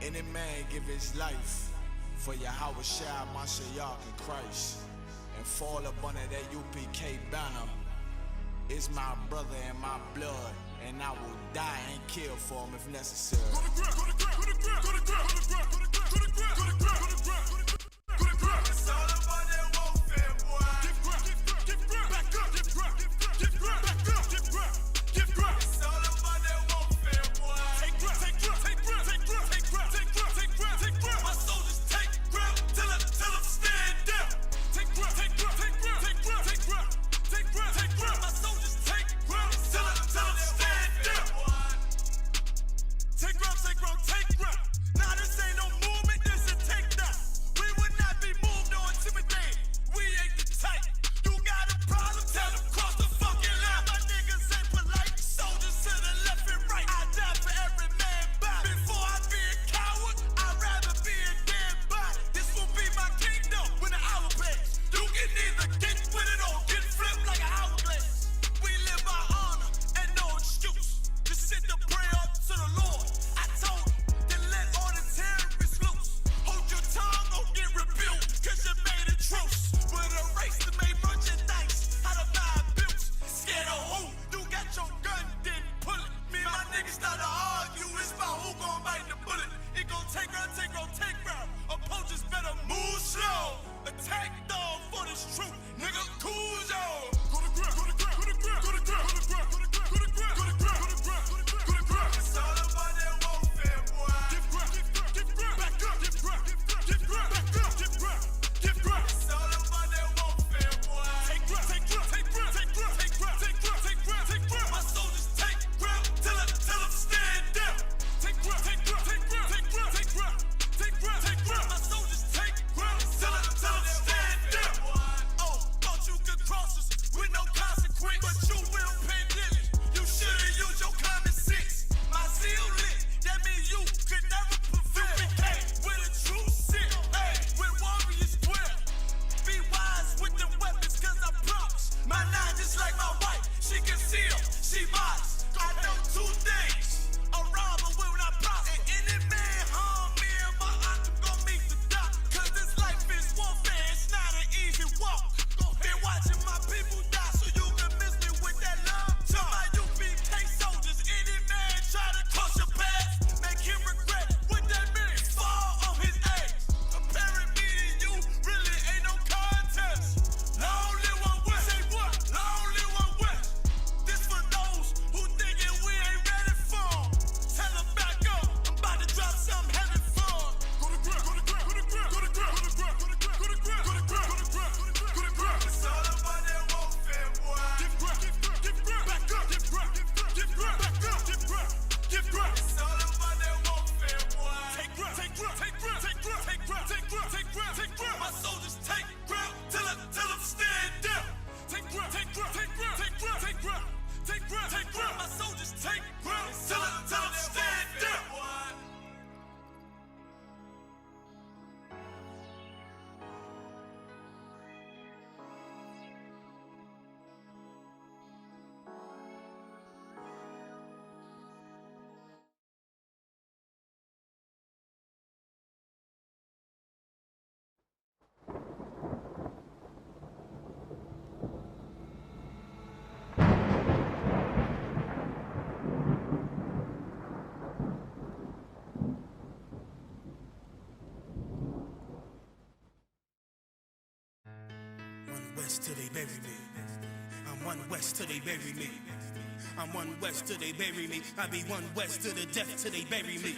Any man give his life for Yahweh Shai, Mashiach, and Christ, and fall up under that UPK banner, is my brother and my blood, and I will die and kill for him if necessary. Go to ground, go to ground, go to ground, go to ground, go to ground, go to ground, go to ground, go to ground, go to ground, go to ground. It's all about that warfare, boy. Give ground, give ground, back up, give ground, give ground, back up, give ground, give ground. It's all about that warfare, boy. Take ground, take ground, take ground, take ground, take ground, take ground, take ground, take ground. My soldiers take ground till them stand down. Take ground, take ground, take ground, take ground, take ground, take ground, take ground. My soldiers take ground till them stand down. Take ground, take ground, take ground. Nah, this ain't no movement, this is takedown. We would not be moved or intimidated. We ain't the type. You got a problem, tell them cross the fucking line. My niggas ain't polite. Soldiers to the left and right. I die for every man body. Before I be a coward, I'd rather be a dead body. This will be my kingdom when the hour plays. You can either get with it or get flipped like an hourglass. We live by honor and no excuse. Just sit to pray up to the Lord. I told him, then let all the terrorists loose. Hold your tongue or get rebuked, cause you made a truce. With a race to make merchandise, how to buy bills. Scared of who? You got your gun, then pull it. Me and my niggas start to argue, it's about who gon' bite the bullet. It gon' take round, take round, take round. Opponents better move slow. Attack dog for this truth, nigga, cool yo. Go to ground, go to ground, go to ground, go to ground, go to ground, go to ground, go to ground, go to ground, go to ground, go to ground. It's all about that warfare, boy. Give ground, give ground, back up, give ground, give ground, back up, give ground, give ground. It's all about that warfare, boy. Take ground, take ground, take ground, take ground, take ground, take ground, take ground, take ground. My soldiers take ground till them stand down. Take ground, take ground, take ground, take ground, take ground, take ground, take ground. My soldiers take ground till them stand down. Oh, thought you could cross us with no consequence, but you will pay diligence. You should've used your common sense. My zeal lit, that means you could never prevail. Hey, with a true sit, hey, with warriors dwell. Be wise with the weapons, cause I promise. My nine just like my wife, she concealed, she modest. I know two things, a robber will not prosper. And any man harm me and my aunt gon' meet the doc. Cause this life is warfare, it's not an easy walk. Been watching my people die, so you can miss me with that love talk. My UPK soldiers, any man try to cross your path, make him regret what that means. Fall on his ass. Comparing me to you really ain't no contest. Long live one West. Say what? Long live one West. This for those who thinking we ain't ready for 'em. Tell them back up. I'm about to drop something heavy for 'em. Go to ground, go to ground, go to ground, go to ground, go to ground, go to ground, go to ground, go to ground, go to ground, go to ground. It's all about that warfare, boy. Give ground, give ground, back up, give ground, give ground, back up, give ground, give ground. It's all about that warfare, boy. Take ground, take ground, take ground, take ground, take ground, take ground, take ground, take ground. My soldiers take ground till them stand down. Take ground, take ground, take ground, take ground, take ground, take ground, take ground. My soldiers take ground till them stand down. One West till they bury me. I'm one West till they bury me. I'm one West till they bury me. I be one West to the death till they bury me.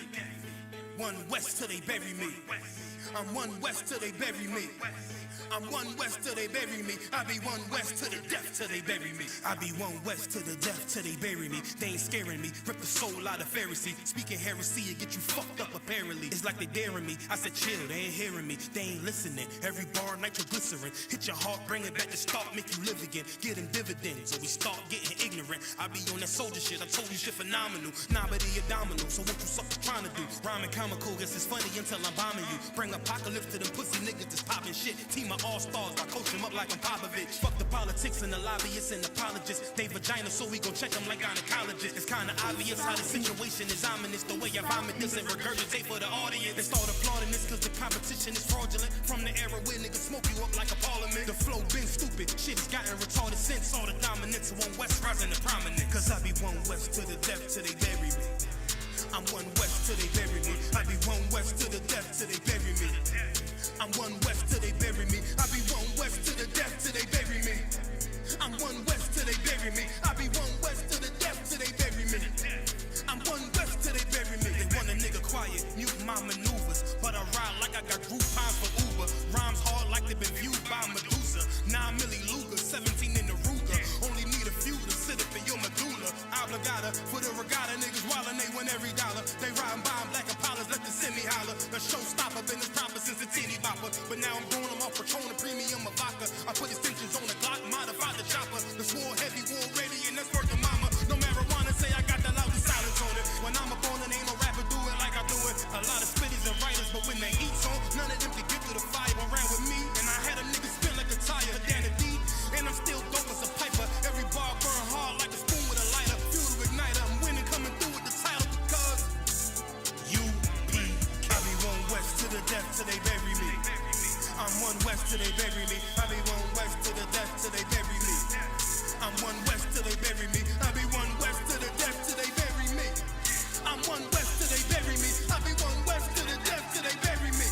One West till they bury me. I'm one West till they bury me. I'm one West till they bury me. I be one West to the death till they bury me. I be one West to the death till they bury me. They ain't scaring me. Rip the soul out of Pharisee. Speaking heresy and get you fucked up apparently. It's like they daring me. I said chill, they ain't hearing me. They ain't listening. Every bar nitroglycerin. Hit your heart, bring it back to start, make you live again. Getting dividends, or we start getting ignorant. I be on that soldier shit. I told you shit phenomenal. Nah, but he abdominal. So what you suckers trying to do? Rhyming comedy. comical, guess it's funny until I'm bombing you. Bring apocalypse to them pussy niggas that's popping shit. Team of all-stars, I coach them up like I'm Popovich. Fuck the politics and the lobbyists and apologists. They vagina, so we gon' check them like gynecologists. It's kinda obvious how the situation is ominous. The way I vomit this and regurgitate for the audience. They start applauding this cause the competition is fraudulent. From the era where niggas smoke you up like a parliament. The flow been stupid, shit has gotten retarded since. All the dominance of one West rising to prominence. Cause I be one West to the death till they bury me. I'm one West till they bury me. I be one West to the death till they bury me. I'm one West till they bury me. I be one West to the death till they bury me. I'm one West till they bury me. I be one West to the death till they bury me. I'm one West till they bury me. They want a nigga quiet, mute my maneuvers, but I ride like I got Groupons for Uber. Rhymes hard like they been viewed by Medusa. 9 milli Luger, 17 in the Ruger. Only need a few to sit up in your medulla. Obligata for the regatta, niggas wildin', they win every dollar. They riding by in black Impalas, let the semi holler. The showstopper, been this proper since the teeny bopper. But now I'm doing them off Patron, a premium of vodka. I put extensions on the Glock, modified the chopper. The swore heavy, war ready, and that's worth the mama. No marijuana, say I got the loudest silence on it. When I'm up on it, ain't no rapper do it like I do it. A lot of spitties and writers, but when the heat's on, none of them can get to the fire around with me. And I had a nigga spin like a tire, down a D. And I'm still dope as a piper. Every bar burn hard like a spoon with a lighter. Fuel to ignite, I'm winning, coming through with the title because UP. I be one West to the death till they bury me. I'm one West till they bury me. I be one West to the death till they bury me. I'm one West till they bury me. I be one West to the death till they bury me. I'm one West till they bury me. I be one West to the death till they bury me.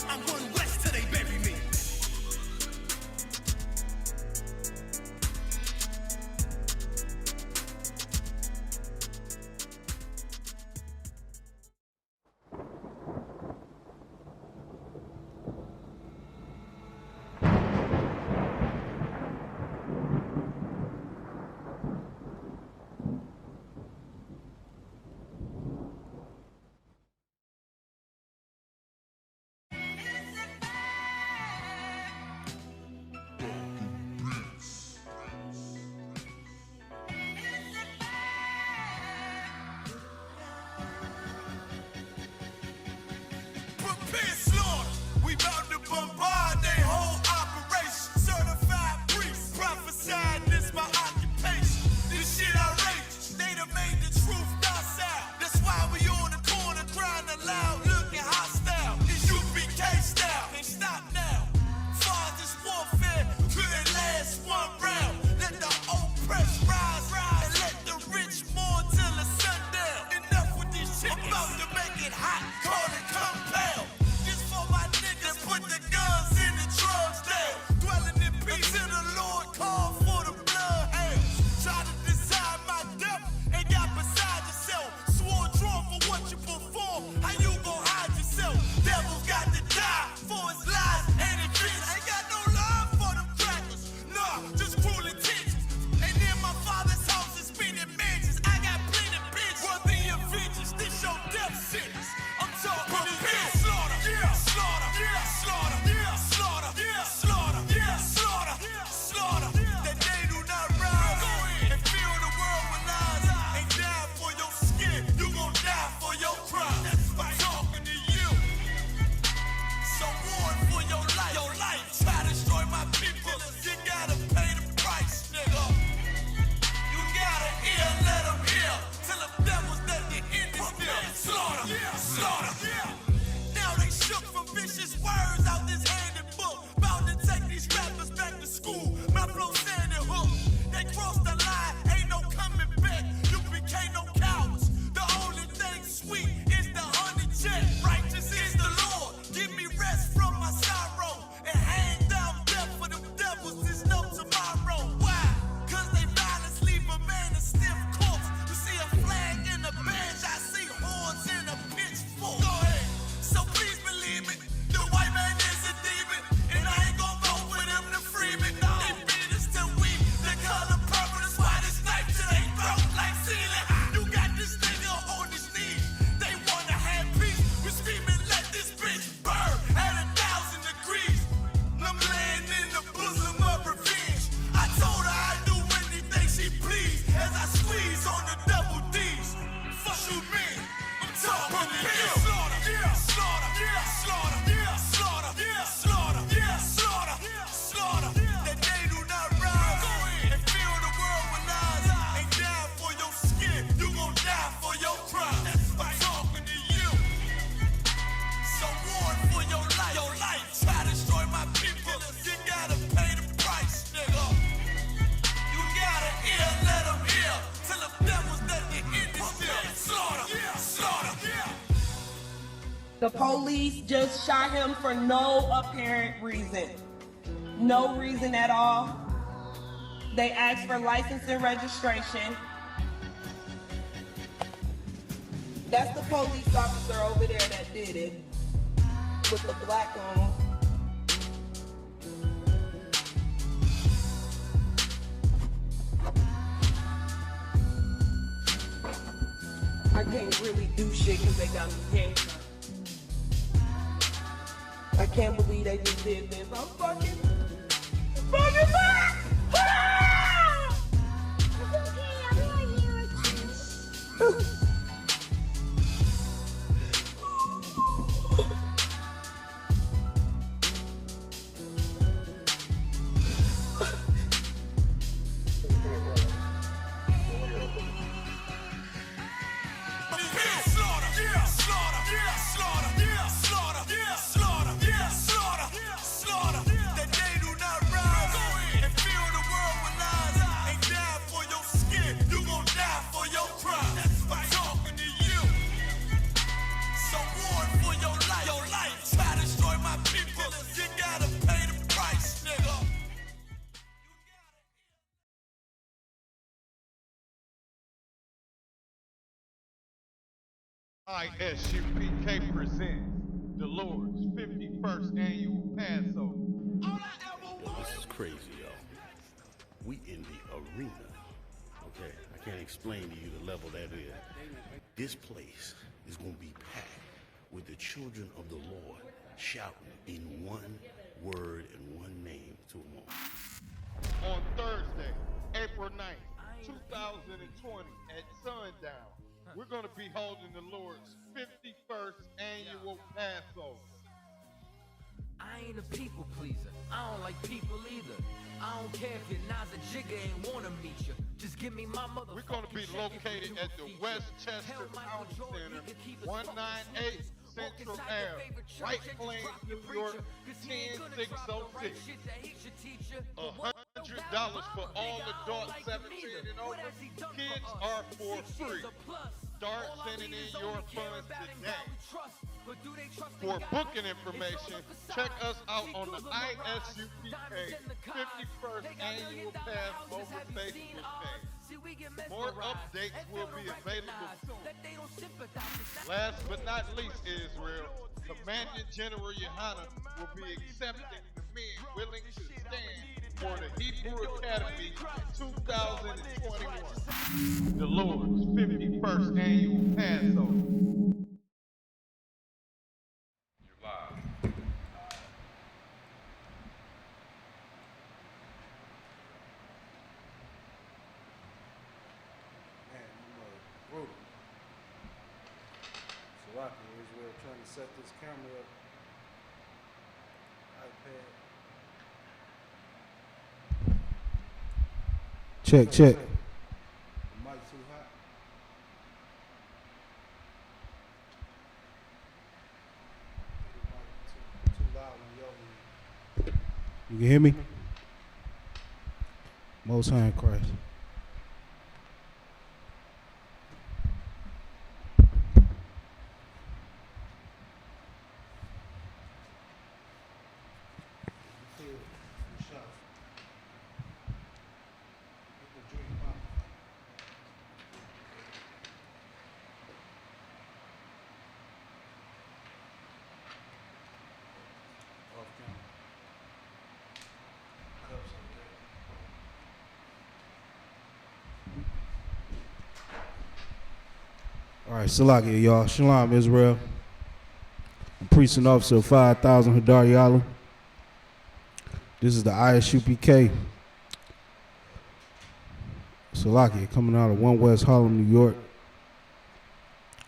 I'm one West till they bury me. The police just shot him for no apparent reason. No reason at all. They asked for license and registration. That's the police officer over there that did it, with the black on. I can't really do shit because they got me handcuffed. I can't believe they just did this. I'm fucking back! Ah! It's okay, I'm right here with you. ISUPK presents the Lord's 51st Annual Passover. Yo, this is crazy, yo. We in the arena. Okay, I can't explain to you the level that is. This place is going to be packed with the children of the Lord shouting in one word and one name to them all. On Thursday, April 9th, 2020 at sundown, we're going to be holding the Lord's 51st Annual Passover. I ain't a people pleaser. I don't like people either. I don't care if your Naza Jigga ain't wanna meet you. Just give me my mother. We're going to be located at the Westchester County Center, 198 Central Ave, White Plains, New York, 10606. $100 for all adults 17 and over. Kids are for free. Start sending in your funds today. For booking information, check us out on the ISUPK 51st Annual Passover Facebook page. More updates will be available soon. Last but not least, Israel, Commandant General Yohana will be accepting the men willing to stand for the Hebrew Academy 2021. The Lord's 51st Annual Passover. Israel trying to set this camera up. iPad. Check. The mic too hot. Too loud in your ear. You can hear me? Most High in Christ. All right, Salakia, y'all. Shalom, Israel. I'm priest and officer of 5,000 Hadar Yala. This is the ISUPK. Salakia, coming out of 1 West Harlem, New York,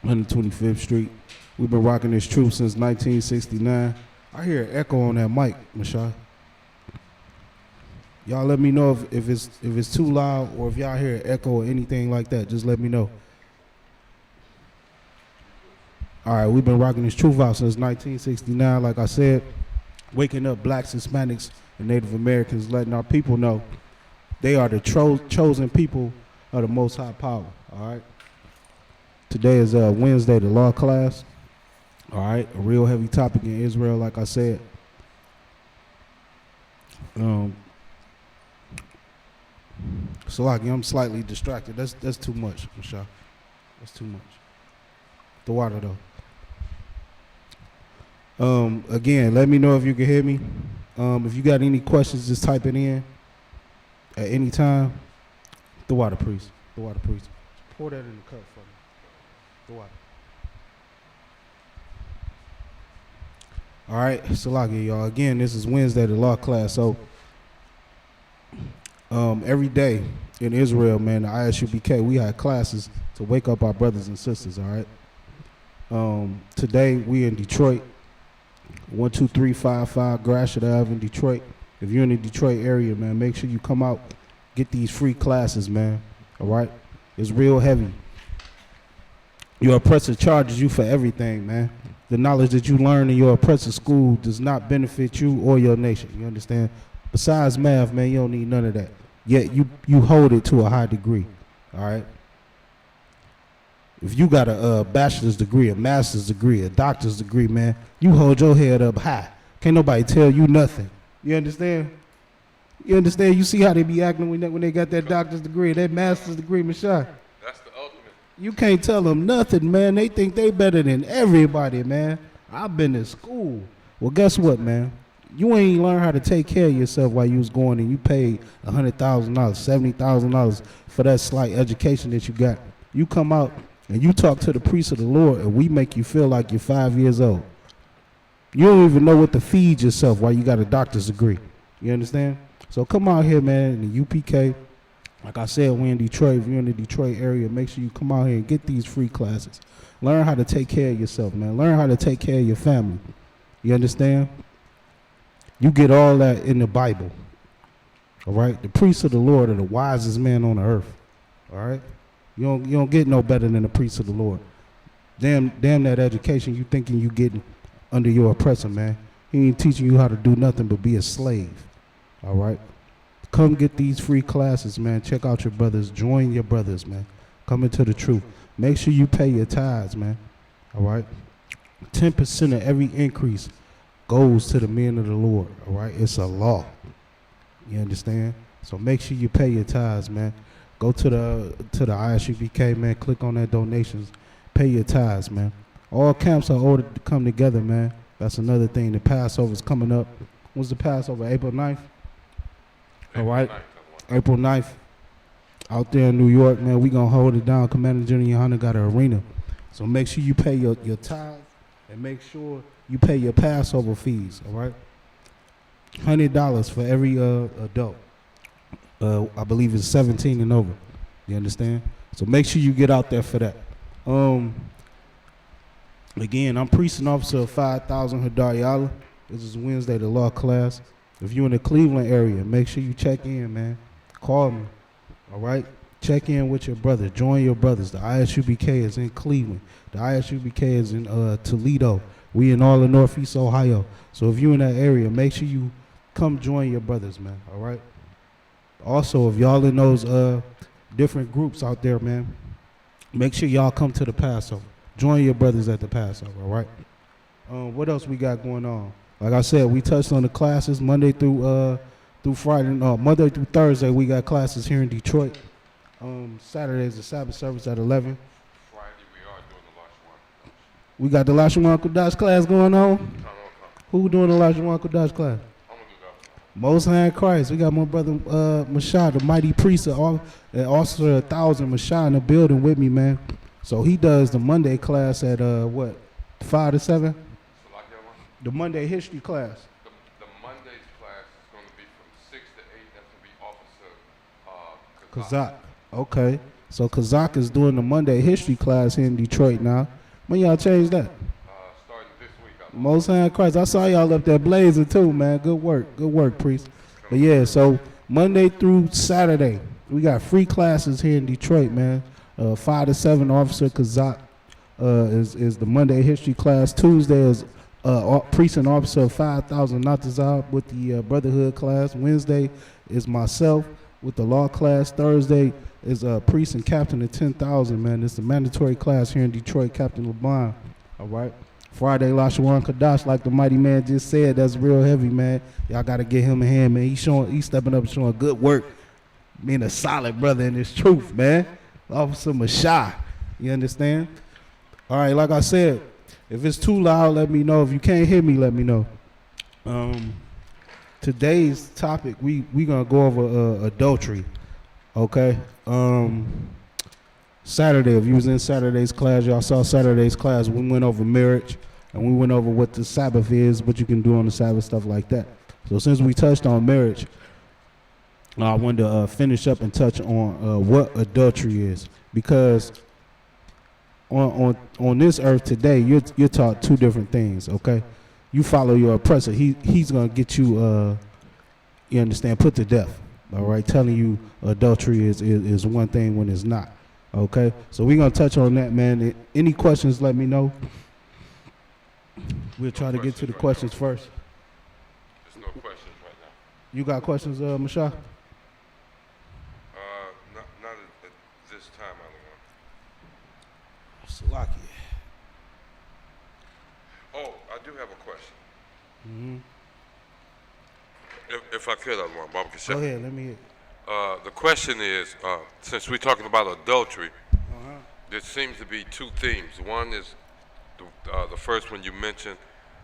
125th Street. We've been rocking this truth since 1969. I hear an echo on that mic, Mashai. Y'all let me know if it's too loud or if y'all hear an echo or anything like that. Just let me know. All right, we've been rocking this truth out since 1969. Like I said, waking up blacks, Hispanics, and Native Americans, letting our people know they are the chosen people of the Most High Power. All right. Today is Wednesday, the law class. All right, a real heavy topic in Israel, like I said. So like I'm slightly distracted. That's too much, Michelle. That's too much. The water though. Again, let me know if you can hear me. If you got any questions, just type it in at any time. The water, priest. The water, priest. Pour that in the cup for me. The water. All right, Salaki, y'all. Again, this is Wednesday, the law class. So every day in Israel, man, the ISUBK, we had classes to wake up our brothers and sisters, all right? Today, we in Detroit, 12355 Gratiot Ave in Detroit. If you're in the Detroit area, man, make sure you come out, get these free classes, man, all right? It's real heavy. Your oppressor charges you for everything, man. The knowledge that you learn in your oppressor school does not benefit you or your nation, you understand? Besides math, man, you don't need none of that. Yet you hold it to a high degree, all right? If you got a bachelor's degree, a master's degree, a doctor's degree, man, you hold your head up high. Can't nobody tell you nothing. You understand? You understand? You see how they be acting when they got that doctor's degree, that master's degree, Mashai? That's the ultimate. You can't tell them nothing, man. They think they better than everybody, man. I've been to school. Well, guess what, man? You ain't learn how to take care of yourself while you was going and you paid $100,000, $70,000 for that slight education that you got. You come out and you talk to the priest of the Lord and we make you feel like you're 5 years old. You don't even know what to feed yourself while you got a doctor's degree. You understand? So come out here, man, in the UPK. Like I said, we're in Detroit. If you're in the Detroit area, make sure you come out here and get these free classes. Learn how to take care of yourself, man. Learn how to take care of your family. You understand? You get all that in the Bible. All right? The priests of the Lord are the wisest men on the earth. All right? You don't get no better than the priests of the Lord. Damn that education you thinking you getting under your oppressor, man. He ain't teaching you how to do nothing but be a slave. All right? Come get these free classes, man. Check out your brothers. Join your brothers, man. Come into the truth. Make sure you pay your tithes, man. All right? 10% of every increase goes to the men of the Lord. All right? It's a law. You understand? So make sure you pay your tithes, man. Go to the ISUBK, man. Click on that donations. Pay your tithes, man. All camps are ordered to come together, man. That's another thing. The Passover's coming up. When's the Passover? April 9th? All right, April 9th, out there in New York, man, we going to hold it down. Commander General Yohana got an arena. So make sure you pay your tithes and make sure you pay your Passover fees, all right? $100 for every adult. I believe it's 17 and over. You understand? So make sure you get out there for that. Again, I'm priest and officer of 5,000 Hadar Yala. This is Wednesday, the law class. If you're in the Cleveland area, make sure you check in, man. Call me, all right? Check in with your brother. Join your brothers. The ISUBK is in Cleveland. The ISUBK is in Toledo. We in all of Northeast Ohio. So if you're in that area, make sure you come join your brothers, man, all right? Also, if y'all in those different groups out there, man, make sure y'all come to the Passover. Join your brothers at the Passover, all right? What else we got going on? Like I said, we touched on the classes Monday through Friday. Monday through Thursday, we got classes here in Detroit. Saturday is the Sabbath service at 11. Friday, we are doing the Lashawan. We got the Lashawan Kodash class going on. Who doing the Lashawan Kodash class? I'm going to do that. Most High in Christ. We got my brother Mashah, the mighty priest and officer 1,000, Mashah in the building with me, man. So he does the Monday class at 5 to 7? The Monday history class. The Monday's class is going to be from 6 to 8. That's going to be Officer Kazak. Okay. So Kazak is doing the Monday history class here in Detroit now. When y'all change that? Starting this week. Most High in Christ. I saw y'all up there blazing too, man. Good work. Good work, priest. But yeah, so Monday through Saturday, we got free classes here in Detroit, man. 5 to 7, Officer Kazak is the Monday history class. Tuesday is priest and officer of 5,000 Natazab with the Brotherhood class. Wednesday is myself with the law class. Thursday is priest and captain of 10,000, man. It's the mandatory class here in Detroit, Captain LeBron. All right. Friday Lashawan Kadash, like the mighty man just said, that's real heavy, man. Y'all gotta get him a hand, man. He's stepping up and showing good work, being a solid brother in his truth, man. Officer Mashah, you understand? All right, like I said, if it's too loud, let me know. If you can't hear me, let me know. Today's topic, we gonna go over adultery, okay? Saturday, if you was in Saturday's class, y'all saw Saturday's class, we went over marriage, and we went over what the Sabbath is, what you can do on the Sabbath, stuff like that. So since we touched on marriage, I wanted to finish up and touch on what adultery is, because on this earth today, you're taught two different things, okay? You follow your oppressor, he's gonna get you, you understand, put to death, all right? Telling you adultery is one thing when it's not. Okay, so we're gonna touch on that, man. Any questions, let me know. We'll try to get to the questions first. There's no questions right now. You got questions, Mashah? Not at this time, I don't want. Salaki. Oh, I do have a question. Mm-hmm. If I could, I want Bob Go ahead, let me hear. The question is, since we're talking about adultery, there seems to be two themes. One is the first one you mentioned,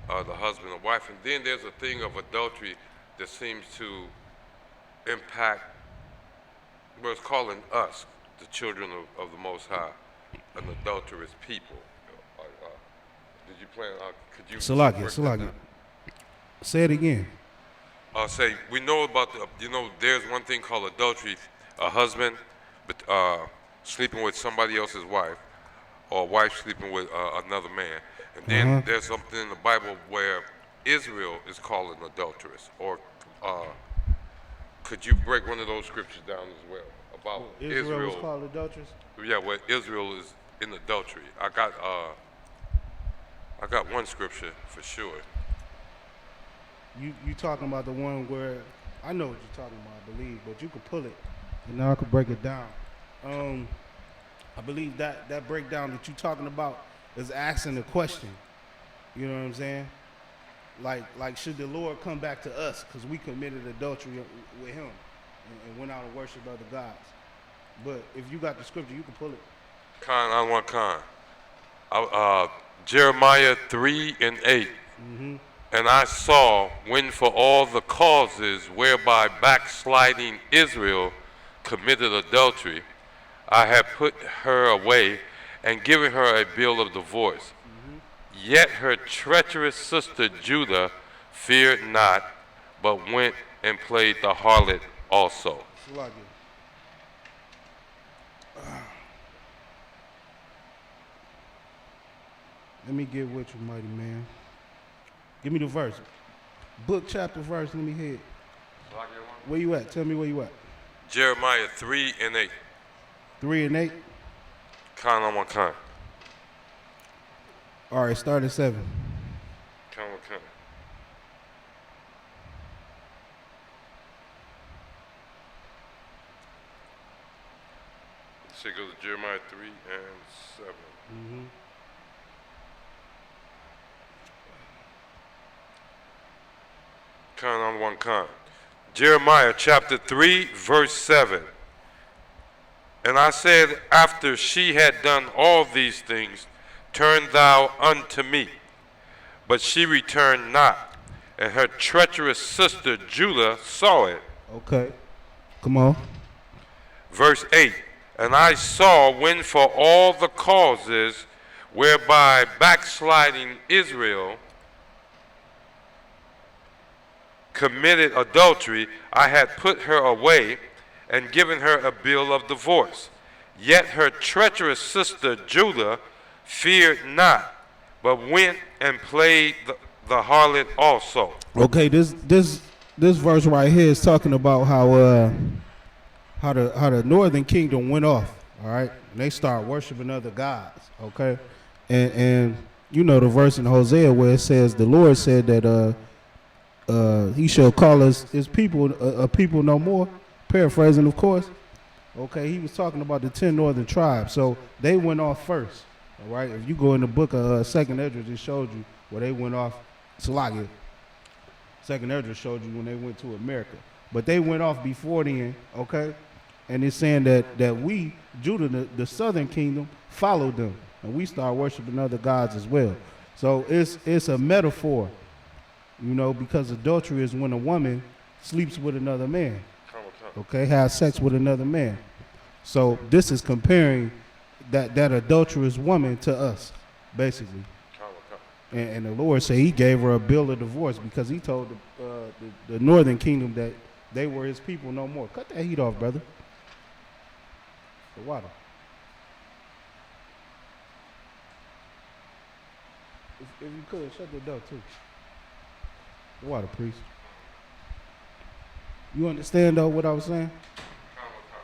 the husband and wife, and then there's a thing of adultery that seems to impact, well, it's calling us, the children of the Most High, an adulterous people. Did you plan, could you... Salaki. Say it again. Say, we know about there's one thing called adultery, a husband sleeping with somebody else's wife, or a wife sleeping with another man. And then there's something in the Bible where Israel is called an adulteress. Or could you break one of those scriptures down as well? About Israel is called adulteress? Yeah, where Israel is in adultery. I got one scripture for sure. You talking about the one where, I know what you're talking about, I believe, but you can pull it, and now I can break it down. I believe that breakdown that you're talking about is asking the question. You know what I'm saying? Like should the Lord come back to us because we committed adultery with him and went out and worshiped other gods? But if you got the scripture, you can pull it. I want Jeremiah 3:8. And I saw when for all the causes whereby backsliding Israel committed adultery, I have put her away and given her a bill of divorce. Yet her treacherous sister Judah feared not, but went and played the harlot also. Let me get with you, mighty man. Give me the verse. Book, chapter, verse, let me hear it. Where you at? Tell me where you at. Jeremiah 3:8. 3:8? Khan on one Khan. All right, start at 7. Khan on Khan. So go to Jeremiah 3:7. Khan on one Khan. Jeremiah chapter 3, verse 7. And I said, after she had done all these things, turn thou unto me. But she returned not, and her treacherous sister Judah saw it. Okay, come on. Verse 8. And I saw when for all the causes whereby backsliding Israel committed adultery, I had put her away and given her a bill of divorce. Yet her treacherous sister Judah feared not, but went and played the harlot also. Okay, this verse right here is talking about how the northern kingdom went off. All right, and they start worshiping other gods. Okay, and you know the verse in Hosea where it says the Lord said that he shall call us his people a people no more. Paraphrasing, of course. Okay, he was talking about the 10 northern tribes. So they went off first. All right, if you go in the book of Second Esdras, it showed you where they went off. Salagia. Second Esdras showed you when they went to America, but they went off before then. Okay, and it's saying that we, Judah, the southern kingdom, followed them, and we start worshiping other gods as well. So it's a metaphor, you know, because adultery is when a woman sleeps with another man. Okay, has sex with another man. So this is comparing that adulterous woman to us, basically. And the Lord said he gave her a bill of divorce because he told the northern kingdom that they were his people no more. Cut that heat off, brother. The water. If you could, shut the door too. The water, priest. You understand though what I was saying?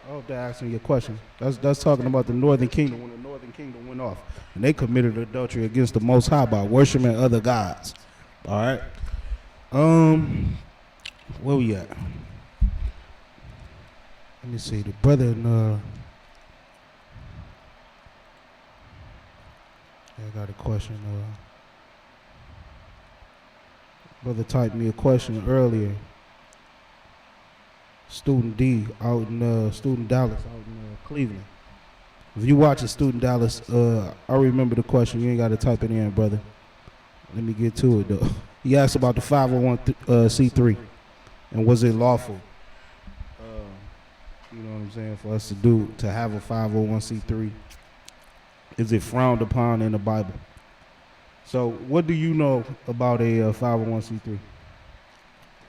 I hope they're asking you a question. That's talking about the northern kingdom when the northern kingdom went off and they committed adultery against the Most High by worshiping other gods. All right. Where we at? Let me see. The brother in I got a question. Brother typed me a question earlier. Student D out in Student Dallas out in Cleveland. If you watch a Student Dallas, I remember the question. You ain't got to type it in, brother. Let me get to it though. He asked about the 501c3 and was it lawful? You know what I'm saying, for us to have a 501c3. Is it frowned upon in the Bible? So what do you know about a 501c3?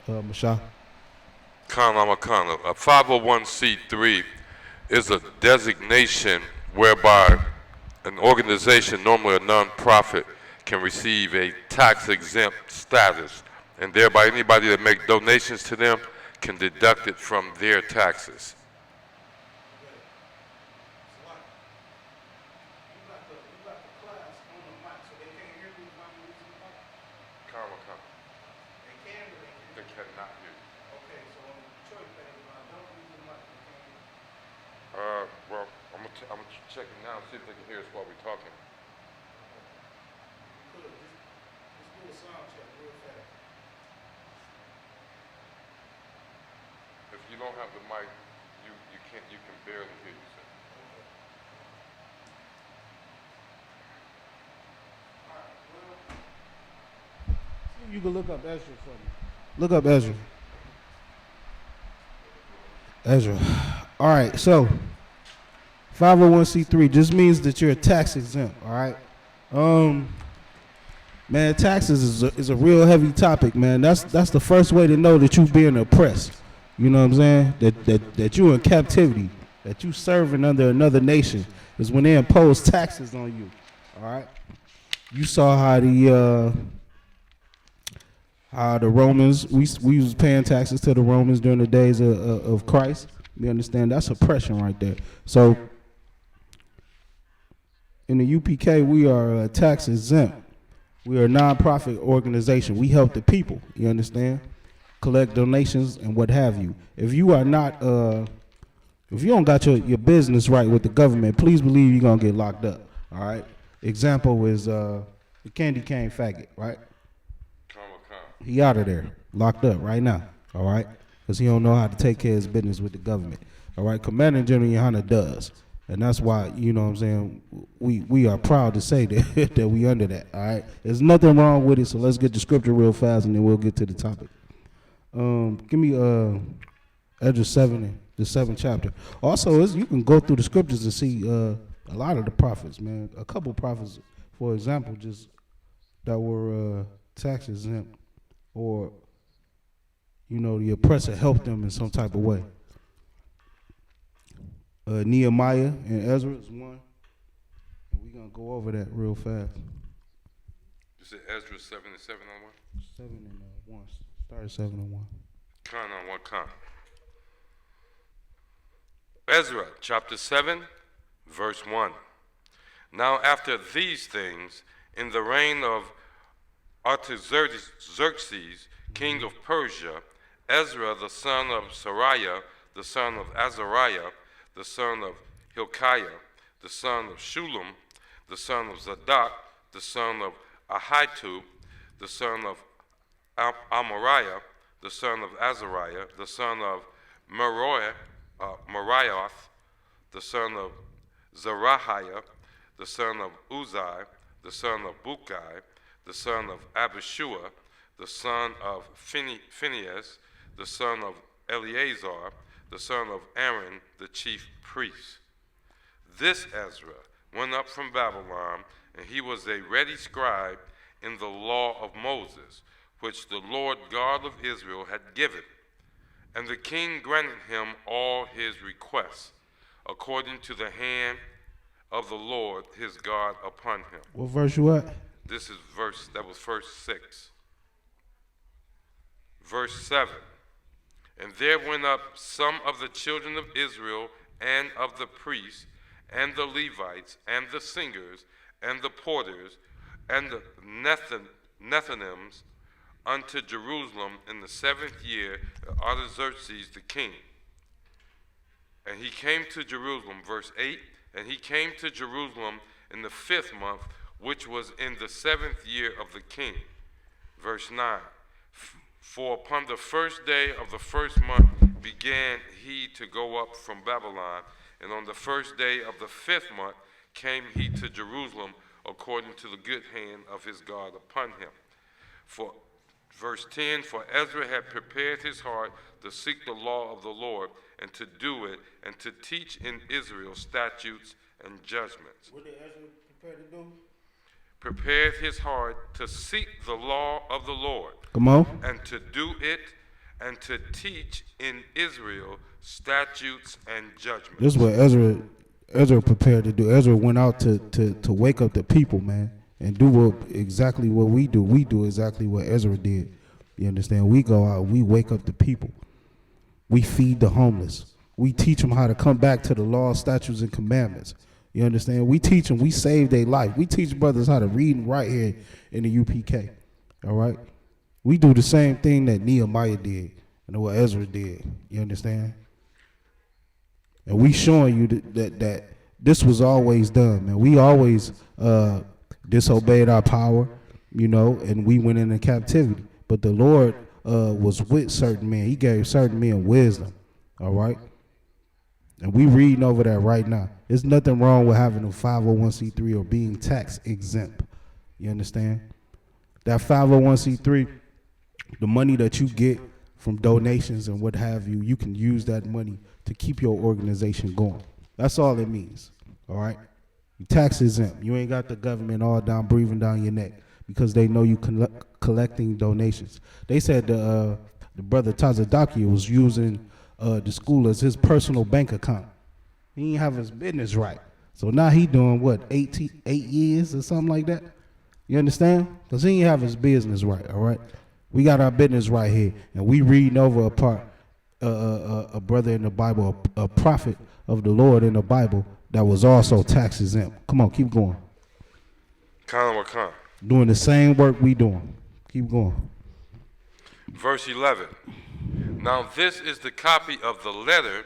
Mashah? A 501c3 is a designation whereby an organization, normally a non-profit, can receive a tax-exempt status, and thereby anybody that make donations to them can deduct it from their taxes. Well, I'm checking now, see if they can hear us while we're talking. If you don't have the mic, you can barely hear you, sir. You can look up Ezra for me. Look up Ezra. Ezra. All right, so 501c3 just means that you're tax exempt, all right? Man, taxes is a real heavy topic, man. That's the first way to know that you're being oppressed. You know what I'm saying? That you're in captivity, that you serving under another nation is when they impose taxes on you, all right? You saw how the Romans, we was paying taxes to the Romans during the days of Christ. You understand? That's oppression right there. So in the UPK, we are tax exempt. We are a non-profit organization. We help the people. You understand? Collect donations and what have you. If you are not, if you don't got your business right with the government, please believe you're gonna get locked up. All right. Example is the candy cane faggot, right? He out of there, locked up right now. All right. Because he don't know how to take care of his business with the government. All right, Commander General Yohana does. And that's why, you know what I'm saying, we are proud to say that, that we under that, all right? There's nothing wrong with it, so let's get the scripture real fast and then we'll get to the topic. Give me Ezra 7, the 7th chapter. Also, you can go through the scriptures and see a lot of the prophets, man. A couple prophets, for example, just that were tax exempt or you know, the oppressor helped them in some type of way. Nehemiah and Ezra is one. And we're going to go over that real fast. You said Ezra 7 and 7 on 1? 7 and 1. Start at 7 and 1. Con on 1 con. Ezra chapter 7, verse 1. Now after these things, in the reign of Artaxerxes, king of Persia, Ezra, the son of Sariah, the son of Azariah, the son of Hilkiah, the son of Shulem, the son of Zadok, the son of Ahitub, the son of Amariah, the son of Azariah, the son of Merioth, the son of Zerahiah, the son of Uzai, the son of Bukai, the son of Abishua, the son of Phinehas, the son of Eleazar, the son of Aaron, the chief priest. This Ezra went up from Babylon, and he was a ready scribe in the law of Moses, which the Lord God of Israel had given. And the king granted him all his requests, according to the hand of the Lord his God upon him. What verse you at? This is verse 6. Verse 7. And there went up some of the children of Israel and of the priests and the Levites and the singers and the porters and the Nethinims unto Jerusalem in the 7th year of Artaxerxes the king. And he came to Jerusalem, verse 8, and he came to Jerusalem in the 5th month, which was in the 7th year of the king. Verse 9, for upon the first day of the 1st month began he to go up from Babylon, and on the 1st day of the 5th month came he to Jerusalem, according to the good hand of his God upon him. For verse 10, for Ezra had prepared his heart to seek the law of the Lord, and to do it, and to teach in Israel statutes and judgments. What did Ezra prepare to do? Prepared his heart to seek the law of the Lord. Come on. And to do it, and to teach in Israel statutes and judgments. This is what Ezra prepared to do. Ezra went out to wake up the people, man, and do exactly what we do. We do exactly what Ezra did. You understand? We go out, we wake up the people. We feed the homeless. We teach them how to come back to the law, statutes, and commandments. You understand? We teach them. We save their life. We teach brothers how to read and write here in the UPK. All right? We do the same thing that Nehemiah did and what Ezra did. You understand? And we showing you that this was always done, man. We always disobeyed our power, you know, and we went into captivity. But the Lord was with certain men. He gave certain men wisdom, all right? And we reading over that right now. There's nothing wrong with having a 501c3 or being tax exempt. You understand? That 501c3, the money that you get from donations and what have you, you can use that money to keep your organization going. That's all it means, all right? You tax exempt. You ain't got the government all down breathing down your neck because they know you collecting donations. They said the brother Tazadaki was using the school as his personal bank account. He didn't have his business right. So now he doing what, 8 years or something like that? You understand? Because he didn't have his business right, all right? We got our business right here, and we reading over a brother in the Bible, a prophet of the Lord in the Bible that was also tax exempt. Come on, keep going. Khan. Doing the same work we doing. Keep going. Verse 11. Now this is the copy of the letter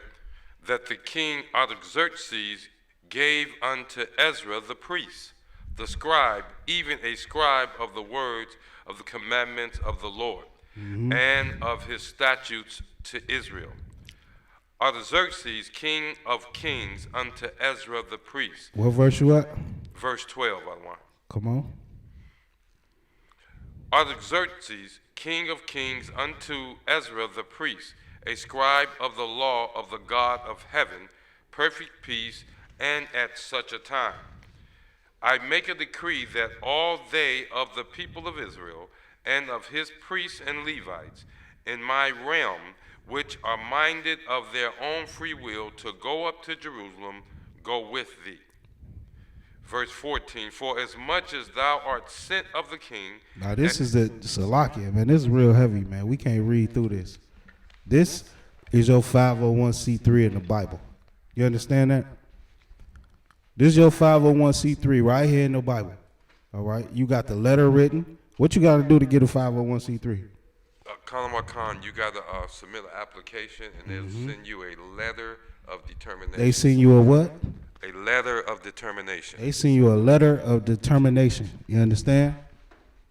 that the king Artaxerxes gave unto Ezra the priest, the scribe, even a scribe of the words of the commandments of the Lord, and of his statutes to Israel. Artaxerxes, king of kings, unto Ezra the priest. What verse you at? Verse 12, by the way. Come on. Artaxerxes, king of kings, unto Ezra the priest, a scribe of the law of the God of heaven, perfect peace, and at such a time. I make a decree that all they of the people of Israel and of his priests and Levites in my realm, which are minded of their own free will to go up to Jerusalem, go with thee. Verse 14, for as much as thou art sent of the king. Now this is the Salakia, man. This is real heavy, man. We can't read through this. This is your 501c3 in the Bible. You understand that? This is your 501c3 right here in the Bible. All right? You got the letter written. What you got to do to get a 501c3? Khan, you got to submit an application, and they'll send you a letter of determination. They send you a what? A letter of determination. They send you a letter of determination. You understand?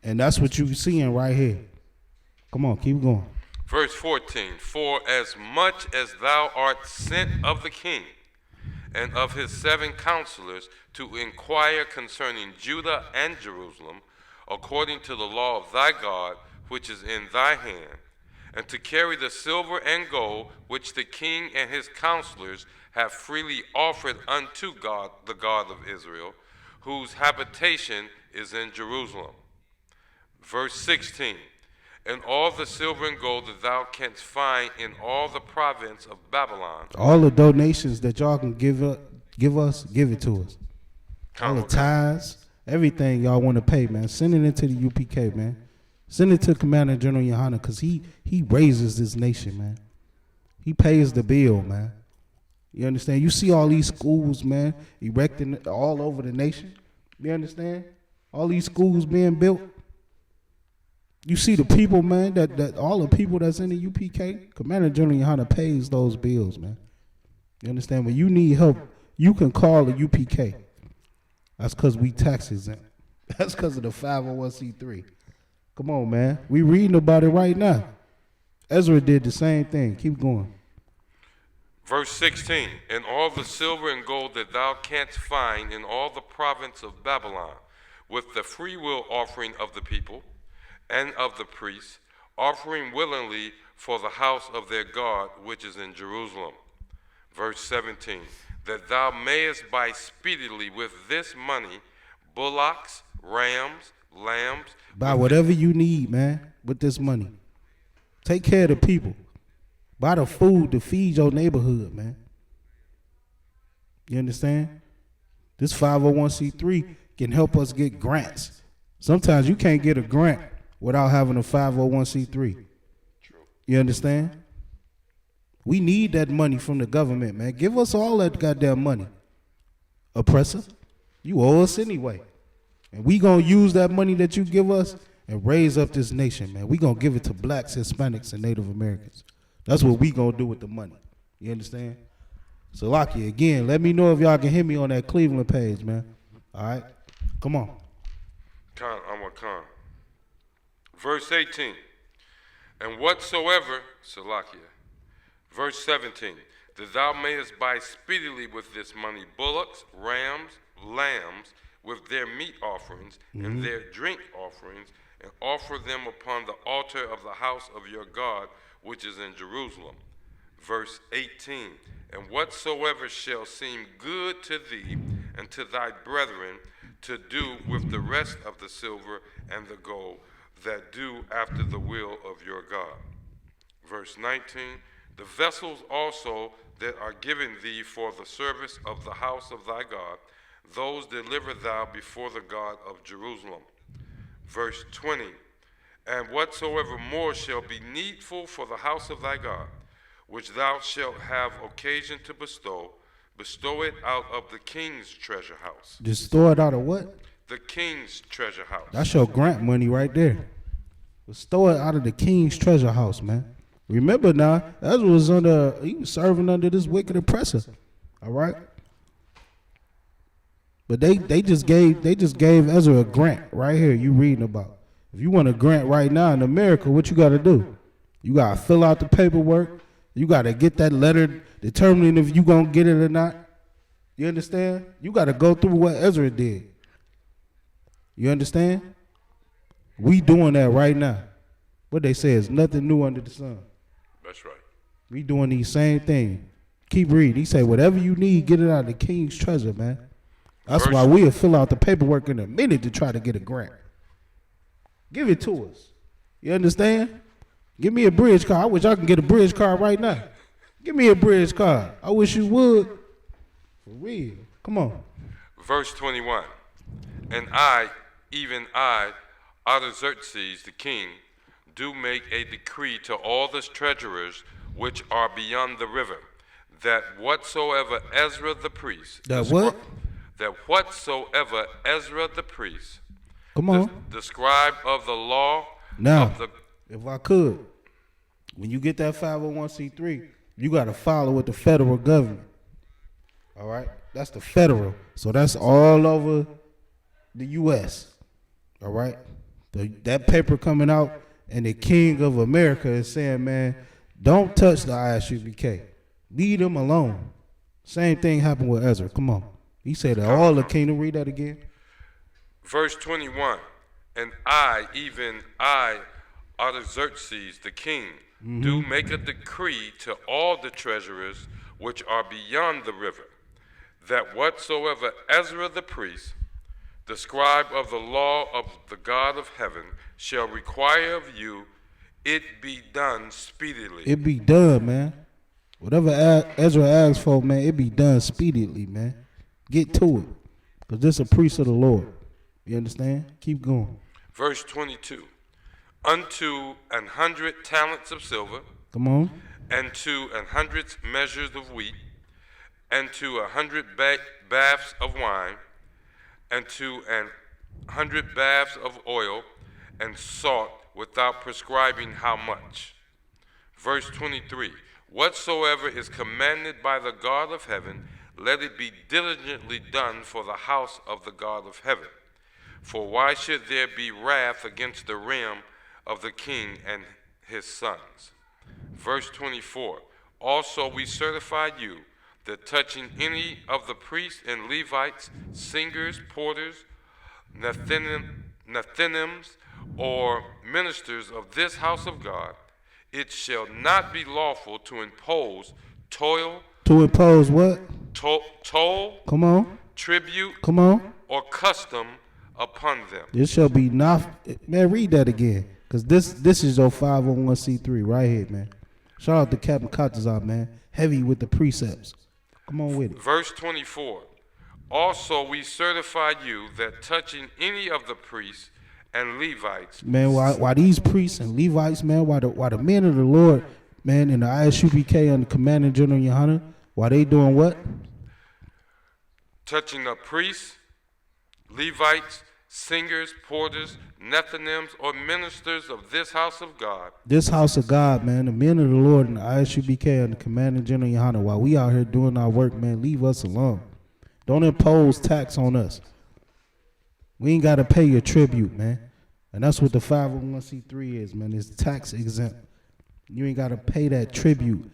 And that's what you seeing right here. Come on, keep going. Verse 14, for as much as thou art sent of the king and of his 7 counselors to inquire concerning Judah and Jerusalem, according to the law of thy God, which is in thy hand, and to carry the silver and gold which the king and his counselors have freely offered unto God, the God of Israel, whose habitation is in Jerusalem. Verse 16, and all the silver and gold that thou canst find in all the province of Babylon. All the donations that y'all can give us, give it to us. All the tithes, everything y'all want to pay, man. Send it into the UPK, man. Send it to Commander General Yohana, because he raises this nation, man. He pays the bill, man. You understand? You see all these schools, man, erecting all over the nation. You understand? All these schools being built. You see the people, man, that all the people that's in the UPK, Commander General Yohana pays those bills, man. You understand? When you need help, you can call the UPK. That's because we tax exempt. That's because of the 501c3. Come on, man. We reading about it right now. Ezra did the same thing. Keep going. Verse 16, and all the silver and gold that thou canst find in all the province of Babylon, with the freewill offering of the people and of the priests, offering willingly for the house of their God, which is in Jerusalem. Verse 17, that thou mayest buy speedily with this money bullocks, rams, lambs. Buy whatever you need, man, with this money. Take care of the people. Buy the food to feed your neighborhood, man. You understand? This 501c3 can help us get grants. Sometimes you can't get a grant without having a 501c3. You understand? We need that money from the government, man. Give us all that goddamn money. Oppressor, you owe us anyway. And we gonna use that money that you give us and raise up this nation, man. We gonna give it to blacks, Hispanics, and Native Americans. That's what we gonna do with the money. You understand? So, Lockie, again, let me know if y'all can hear me on that Cleveland page, man. All right? Come on. I'm a con. Verse 18, and whatsoever, Salakia. Verse 17, that thou mayest buy speedily with this money bullocks, rams, lambs, with their meat offerings and their drink offerings, and offer them upon the altar of the house of your God, which is in Jerusalem. Verse 18, and whatsoever shall seem good to thee and to thy brethren to do with the rest of the silver and the gold, that do after the will of your God. Verse 19, the vessels also that are given thee for the service of the house of thy God, those deliver thou before the God of Jerusalem. Verse 20, and whatsoever more shall be needful for the house of thy God, which thou shalt have occasion to bestow, bestow it out of the king's treasure house. Bestow it out of what? The king's treasure house. That's your grant money right there. Bestow it out of the king's treasure house, man. Remember now, Ezra was he was serving under this wicked oppressor. All right? But they just gave Ezra a grant right here you reading about. If you want a grant right now in America, what you got to do? You got to fill out the paperwork. You got to get that letter determining if you going to get it or not. You understand? You got to go through what Ezra did. You understand? We doing that right now. What they say is nothing new under the sun. That's right. We doing these same things. Keep reading. He say, whatever you need, get it out of the king's treasure, man. That's why we'll fill out the paperwork in a minute to try to get a grant. Give it to us. You understand? Give me a bridge card. I wish I can get a bridge card right now. Give me a bridge card. I wish you would. For real. Come on. Verse 21. And I, even I, Artaxerxes the king, do make a decree to all the treasurers which are beyond the river, that whatsoever Ezra the priest, that whatsoever Ezra the priest, come on, the scribe of the law, now, if I could, when you get that 501c3, you got to follow with the federal government. All right? That's the federal. So that's all over the U.S. All right? That paper coming out, and the king of America is saying, man, don't touch the ISUBK. Leave them alone. Same thing happened with Ezra. Come on. He said that all the kingdom. Read that again. Verse 21, and I, even I, Artaxerxes the king, do make a decree to all the treasurers which are beyond the river, that whatsoever Ezra the priest, the scribe of the law of the God of heaven, shall require of you, it be done speedily. It be done, man. Whatever Ezra asks for, man, it be done speedily, man. Get to it. Because this is a priest of the Lord. You understand? Keep going. Verse 22, unto 100 talents of silver, come on, and to 100 measures of wheat, and to 100 baths of wine, and to 100 baths of oil, and salt, without prescribing how much. Verse 23, whatsoever is commanded by the God of heaven, let it be diligently done for the house of the God of heaven. For why should there be wrath against the realm of the king and his sons? Verse 24, also we certify you that touching any of the priests and Levites, singers, porters, Nethinims, or ministers of this house of God, it shall not be lawful to impose toil. To impose what? Toll. Come on. Tribute. Come on. Or custom upon them. This shall be not. Man, read that again, because this is your 501c3 right here, man. Shout out to Captain Katazar, man. Heavy with the precepts. Come on with it. Verse 24. Also we certify you that touching any of the priests and Levites. Man, why these priests and Levites, man, why the men of the Lord, man, in the ISUBK and the Commander General Yohana, why they doing what? Touching the priests, Levites, singers, porters, Nethinims, or ministers of this house of God. This house of God, man, the men of the Lord and the ISUBK and the Commander General Yohana, while we out here doing our work, man, leave us alone. Don't impose tax on us. We ain't got to pay your tribute, man. And that's what the 501c3 is, man. It's tax exempt. You ain't got to pay that tribute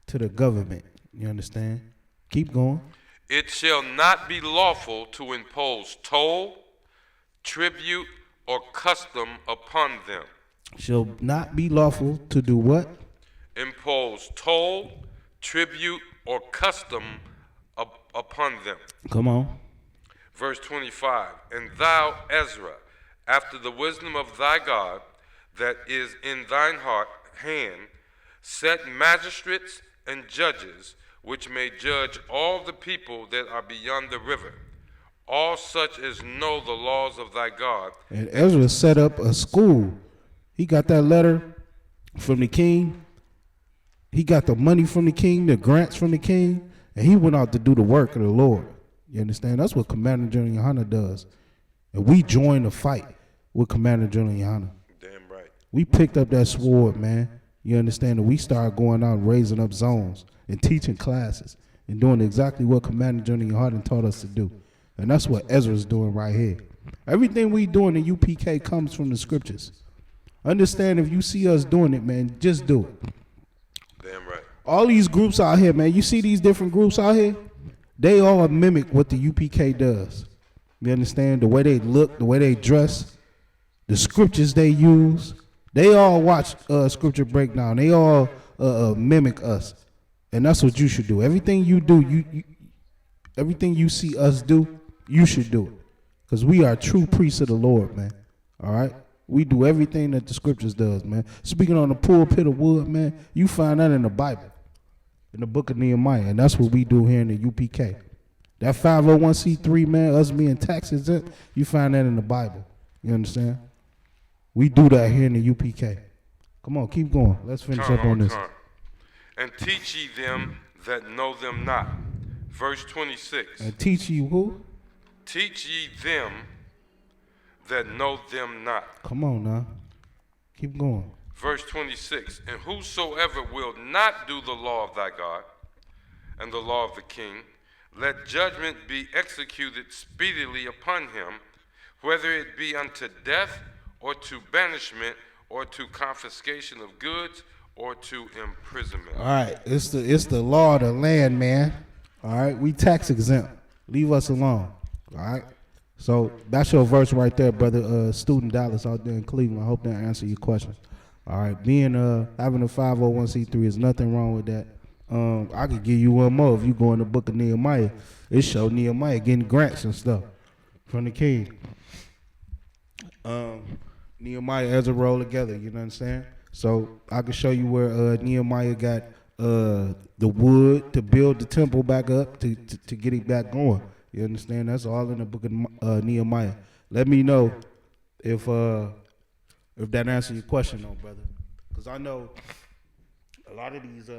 to the government. You understand? Keep going. It shall not be lawful to impose toll, tribute, or custom upon them. Shall not be lawful to do what? Impose toll, tribute, or custom upon them. Come on. Verse 25, and thou, Ezra, after the wisdom of thy God that is in thine hand, set magistrates and judges, which may judge all the people that are beyond the river, all such as know the laws of thy God. And Ezra set up a school. He got that letter from the king. He got the money from the king, the grants from the king, and he went out to do the work of the Lord. You understand? That's what Commander General Yohana does. And we joined the fight with Commander General Yohana. Damn right. We picked up that sword, man. You understand? And we started going out and raising up zones and teaching classes and doing exactly what Commander General Yohana taught us to do. And that's what Ezra's doing right here. Everything we do in the UPK comes from the scriptures. Understand, if you see us doing it, man, just do it. Damn right. All these groups out here, man, you see these different groups out here? They all mimic what the UPK does. You understand? The way they look, the way they dress, the scriptures they use. They all watch scripture breakdown. They all mimic us. And that's what you should do. Everything you do, everything you see us do, you should do it. Because we are true priests of the Lord, man. All right? We do everything that the scriptures does, man. Speaking on the pulpit of wood, man, you find that in the Bible, in the book of Nehemiah. And that's what we do here in the UPK. That 501c3, man, us being tax exempt, you find that in the Bible. You understand? We do that here in the UPK. Come on, keep going. Let's finish up on this. And teach ye them that know them not. Verse 26. And teach ye who? Teach ye them that know them not. Come on now. Keep going. Verse 26. And whosoever will not do the law of thy God and the law of the king, let judgment be executed speedily upon him, whether it be unto death, or to banishment, or to confiscation of goods, or to imprisonment. All right, it's the law of the land, man. All right, we tax exempt. Leave us alone. All right. So that's your verse right there, brother. Student Dallas out there in Cleveland. I hope that answered your question. All right, being having a 501c3 is nothing wrong with that. I could give you one more if you go in the book of Nehemiah. It showed Nehemiah getting grants and stuff from the king. Nehemiah as a roll together, you know what I'm saying? So I can show you where Nehemiah got the wood to build the temple back up to get it back going. You understand? That's all in the book of Nehemiah. Let me know if that answers your question, though, brother. Because I know a lot of these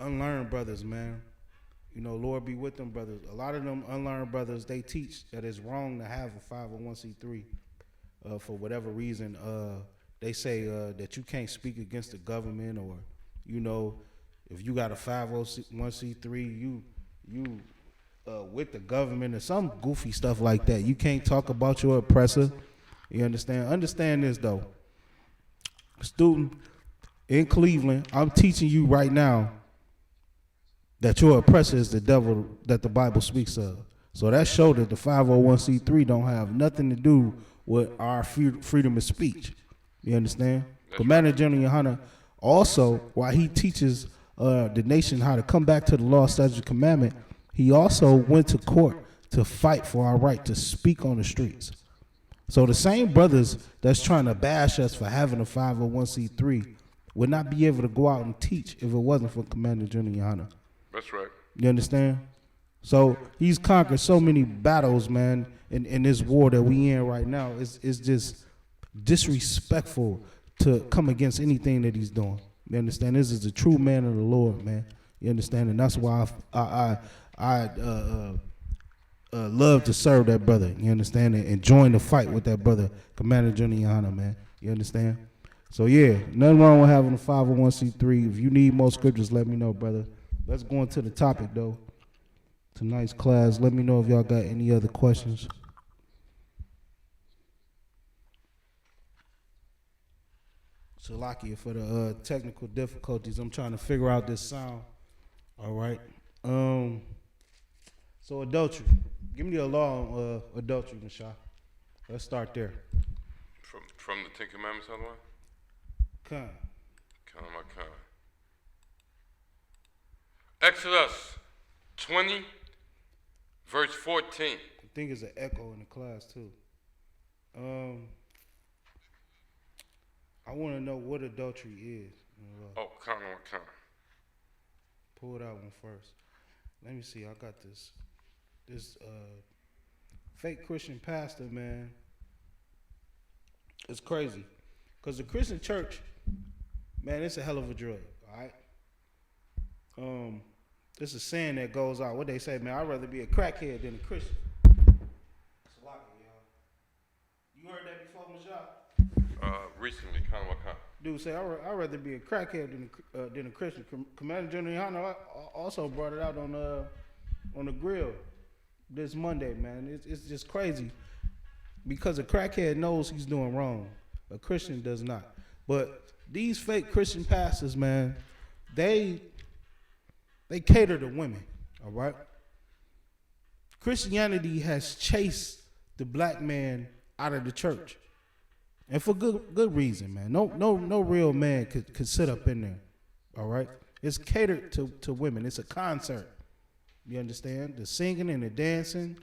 unlearned brothers, man. You know, Lord be with them brothers. A lot of them unlearned brothers, they teach that it's wrong to have a 501c3 for whatever reason. They say that you can't speak against the government, or, you know, if you got a 501c3, you with the government or some goofy stuff like that. You can't talk about your oppressor. You understand? Understand this, though. Student in Cleveland, I'm teaching you right now that your oppressor is the devil that the Bible speaks of. So that shows that the 501c3 don't have nothing to do with our freedom of speech. You understand? Commander General Yohana also, while he teaches the nation how to come back to the law, statute, and commandment, he also went to court to fight for our right to speak on the streets. So the same brothers that's trying to bash us for having a 501c3 would not be able to go out and teach if it wasn't for Commander General Yohana. That's right. You understand? So he's conquered so many battles, man, in this war that we in right now. It's just disrespectful to come against anything that he's doing. You understand? This is a true man of the Lord, man. You understand? And that's why I love to serve that brother. You understand? And join the fight with that brother, Commander General Yohana, man. You understand? So yeah, nothing wrong with having a 501c3. If you need more scriptures, let me know, brother. Let's go into the topic, though. Tonight's class. Let me know if y'all got any other questions. Salakia for the technical difficulties. I'm trying to figure out this sound. All right. So adultery. Give me the law on adultery, Mashah. Let's start there. From the Ten Commandments, other one? Come. Exodus 20, verse 14. I think it's an echo in the class too. I want to know what adultery is. Oh, come. Pull that one first. Let me see. I got this fake Christian pastor, man. It's crazy. Because the Christian church, man, it's a hell of a drug, all right? This is a saying that goes out. What they say, man, I'd rather be a crackhead than a Christian. It's a lot, y'all. You heard that before, Majah? Recently, Dude say, I'd rather be a crackhead than a Christian. Commander General Yohana also brought it out on the grill this Monday, man. It's just crazy. Because a crackhead knows he's doing wrong. A Christian does not. But these fake Christian pastors, man, they cater to women, all right? Christianity has chased the black man out of the church. And for good reason, man. No real man could sit up in there, all right? It's catered to women. It's a concert. You understand? The singing and the dancing,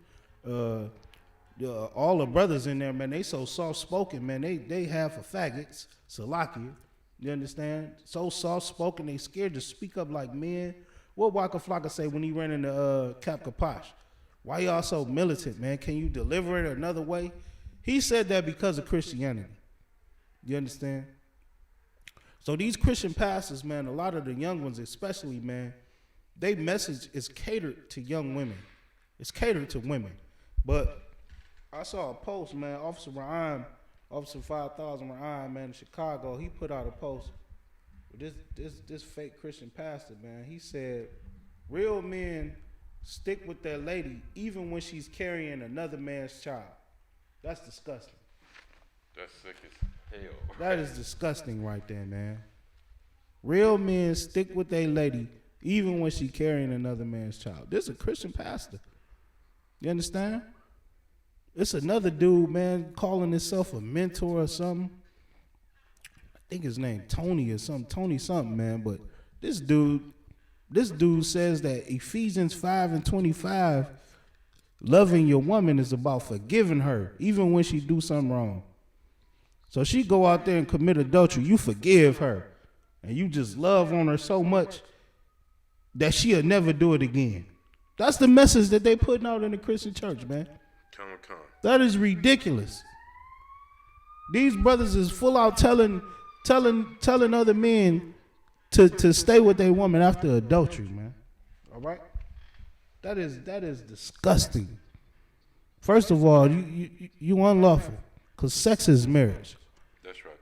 all the brothers in there, man, they so soft-spoken, man. They have for faggots, Salakia. You understand? So soft-spoken, they scared to speak up like men. What Waka Flocka say when he ran into Cap Kaposh? Why y'all so militant, man? Can you deliver it another way? He said that because of Christianity. You understand? So these Christian pastors, man, a lot of the young ones especially, man, they message is catered to young women. It's catered to women. But I saw a post, man, Officer 5000 Ryan, man, in Chicago, he put out a post. This fake Christian pastor, man, he said real men stick with that lady even when she's carrying another man's child. That's disgusting. That's sick as hell. That is disgusting right there, man. Real men stick with their lady even when she carrying another man's child. This is a Christian pastor. You understand? It's another dude, man, calling himself a mentor or something. I think his name Tony or something. Tony something, man. But this dude says that Ephesians 5:25, loving your woman is about forgiving her, even when she do something wrong. So she go out there and commit adultery, you forgive her. And you just love on her so much that she'll never do it again. That's the message that they putting out in the Christian church, man. Come. That is ridiculous. These brothers is full out telling other men to stay with their woman after adultery, man. All right? That is disgusting. First of all, you unlawful, because sex is marriage. That's right.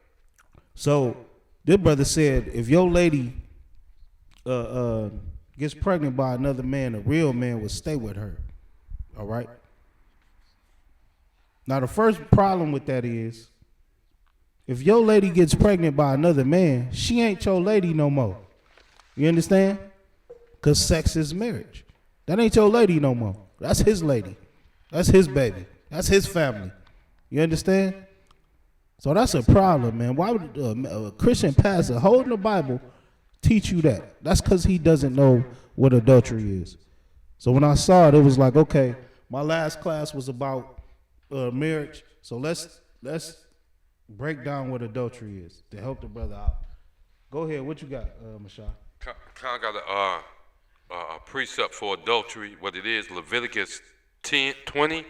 So this brother said, if your lady gets pregnant by another man, a real man would stay with her. All right? Now, the first problem with that is, if your lady gets pregnant by another man, she ain't your lady no more. You understand? Because sex is marriage. That ain't your lady no more. That's his lady. That's his baby. That's his family. You understand? So that's a problem, man. Why would a Christian pastor holding the Bible teach you that? That's because he doesn't know what adultery is. So when I saw it, it was like, okay, my last class was about marriage. So let's break down what adultery is to help the brother out. Go ahead. What you got, Mashah? Kind of got a precept for adultery. What it is, Leviticus 20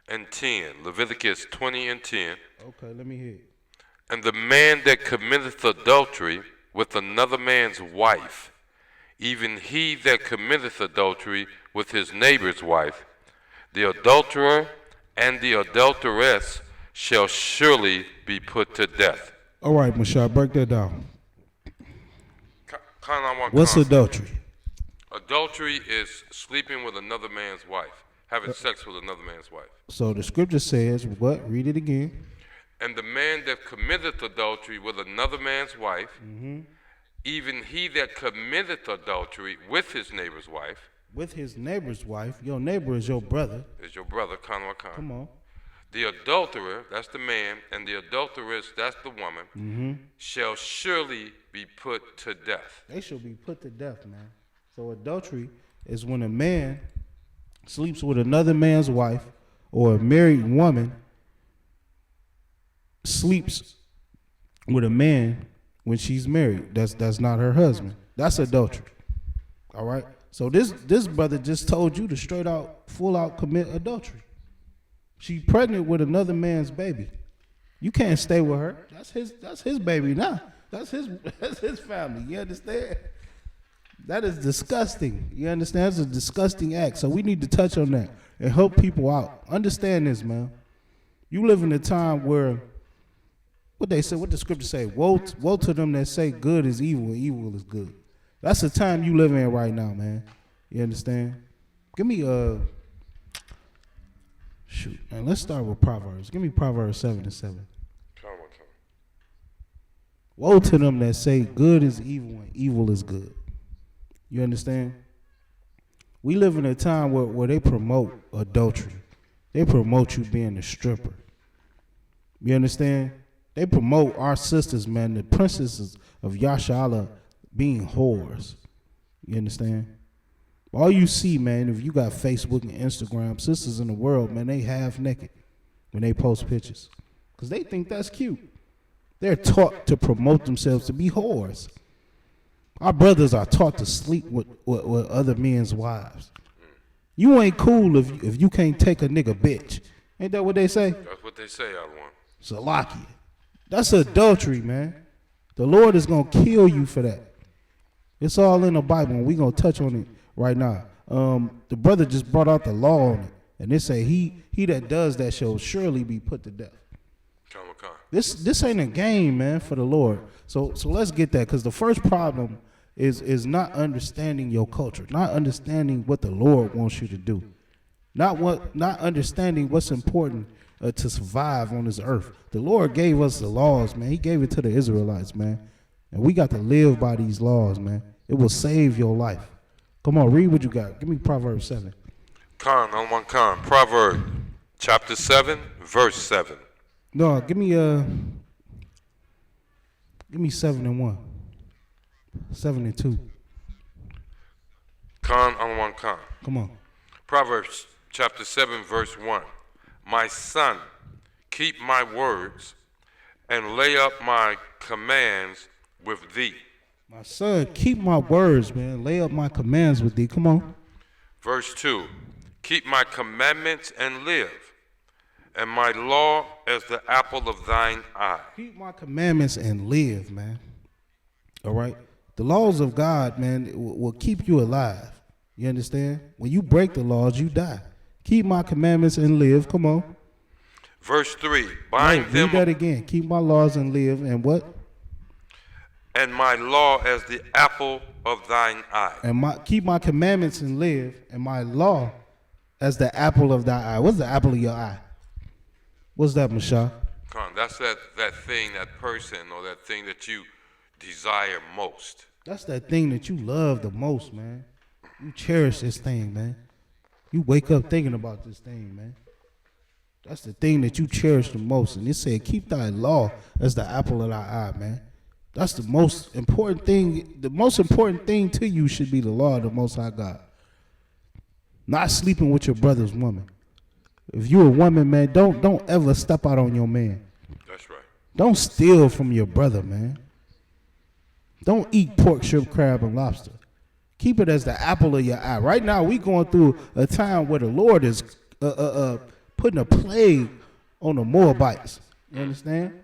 and 10. Leviticus 20 and 10. Okay, let me hear it. And the man that committeth adultery with another man's wife, even he that committeth adultery with his neighbor's wife, the adulterer and the adulteress shall surely be put to death. All right, Mashah, break that down. What's adultery? Adultery is sleeping with another man's wife, having sex with another man's wife. So the scripture says what? Read it again. And the man that committeth adultery with another man's wife, even he that committeth adultery with his neighbor's wife. With his neighbor's wife, your neighbor is your brother. Is your brother, Come on. The adulterer, that's the man, and the adulteress, that's the woman, shall surely be put to death. They shall be put to death, man. So adultery is when a man sleeps with another man's wife, or a married woman sleeps with a man when she's married. That's not her husband. That's adultery. All right? So this brother just told you to straight out, full out commit adultery. She pregnant with another man's baby. You can't stay with her. That's his baby now. That's his family. You understand? That is disgusting. You understand? That's a disgusting act. So we need to touch on that and help people out. Understand this, man. You live in a time where what the scripture say, woe to them that say good is evil and evil is good. That's the time you live in right now, man. You understand? Give me shoot, man, let's start with Proverbs. Give me Proverbs 7:7. Woe to them that say good is evil and evil is good. You understand? We live in a time where they promote adultery. They promote you being a stripper. You understand? They promote our sisters, man, the princesses of Yashala being whores. You understand? All you see, man, if you got Facebook and Instagram, sisters in the world, man, they half naked when they post pictures. Because they think that's cute. They're taught to promote themselves to be whores. Our brothers are taught to sleep with other men's wives. You ain't cool if you can't take a nigga bitch. Ain't that what they say? That's what they say, Alwan. Salakia. That's adultery, man. The Lord is going to kill you for that. It's all in the Bible, and we're going to touch on it right now. The brother just brought out the law on it, and they say he that does that shall surely be put to death. This ain't a game, man, for the Lord. So let's get that, because the first problem is not understanding your culture, not understanding what the Lord wants you to do, not understanding what's important to survive on this earth. The Lord gave us the laws, man. He gave it to the Israelites, man, and we got to live by these laws, man. It will save your life. Come on, read what you got. Give me Proverbs 7. Proverbs chapter 7, verse 7. No, give me 7 and 1. 7 and 2. Come on. Proverbs chapter 7, verse 1. My son, keep my words and lay up my commands with thee. My son, keep my words, man. Lay up my commands with thee. Come on. Verse 2. Keep my commandments and live, and my law as the apple of thine eye. Keep my commandments and live, man. All right? The laws of God, man, will keep you alive. You understand? When you break the laws, you die. Keep my commandments and live. Come on. Verse 3. Bind them. Read that again. Keep my laws and live, and what? And my law as the apple of thine eye. And keep my commandments and live, and my law as the apple of thy eye. What's the apple of your eye? What's that, Mashah? That's that thing, that person, or that thing that you desire most. That's that thing that you love the most, man. You cherish this thing, man. You wake up thinking about this thing, man. That's the thing that you cherish the most. And it said, keep thy law as the apple of thy eye, man. That's the most important thing. The most important thing to you should be the law of the Most High God. Not sleeping with your brother's woman. If you're a woman, man, don't ever step out on your man. That's right. Don't steal from your brother, man. Don't eat pork, shrimp, crab, and lobster. Keep it as the apple of your eye. Right now, we going through a time where the Lord is putting a plague on the Moabites. You understand?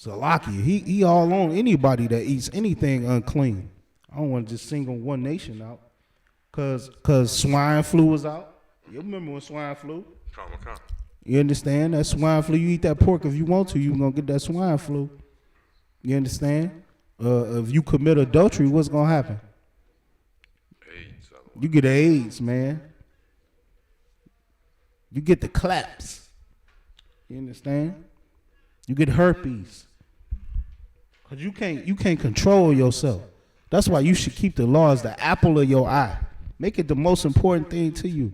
Salakia, he all on anybody that eats anything unclean. I don't want to just single one nation out. Cause swine flu was out. You remember when swine flu? You understand? That swine flu, you eat that pork if you want to, you're going to get that swine flu. You understand? If you commit adultery, what's going to happen? AIDS. You get AIDS, man. You get the claps. You understand? You get herpes. Because you can't control yourself. That's why you should keep the law as the apple of your eye. Make it the most important thing to you.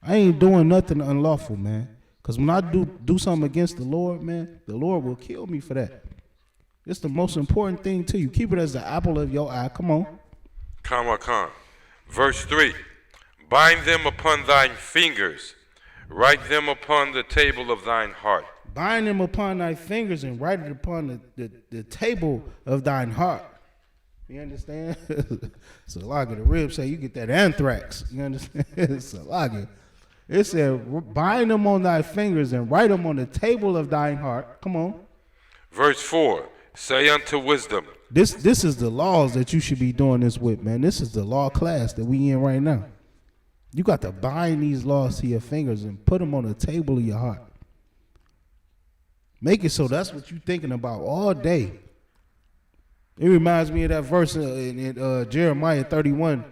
I ain't doing nothing unlawful, man. Because when I do something against the Lord, man, the Lord will kill me for that. It's the most important thing to you. Keep it as the apple of your eye. Come on. Verse 3. Bind them upon thine fingers. Write them upon the table of thine heart. Bind them upon thy fingers and write it upon the table of thine heart. You understand? Salaga, the ribs say you get that anthrax. You understand? Salaga. It said, bind them on thy fingers and write them on the table of thine heart. Come on. Verse 4. Say unto wisdom. This is the laws that you should be doing this with, man. This is the law class that we in right now. You got to bind these laws to your fingers and put them on the table of your heart. Make it so that's what you're thinking about all day. It reminds me of that verse in Jeremiah 31,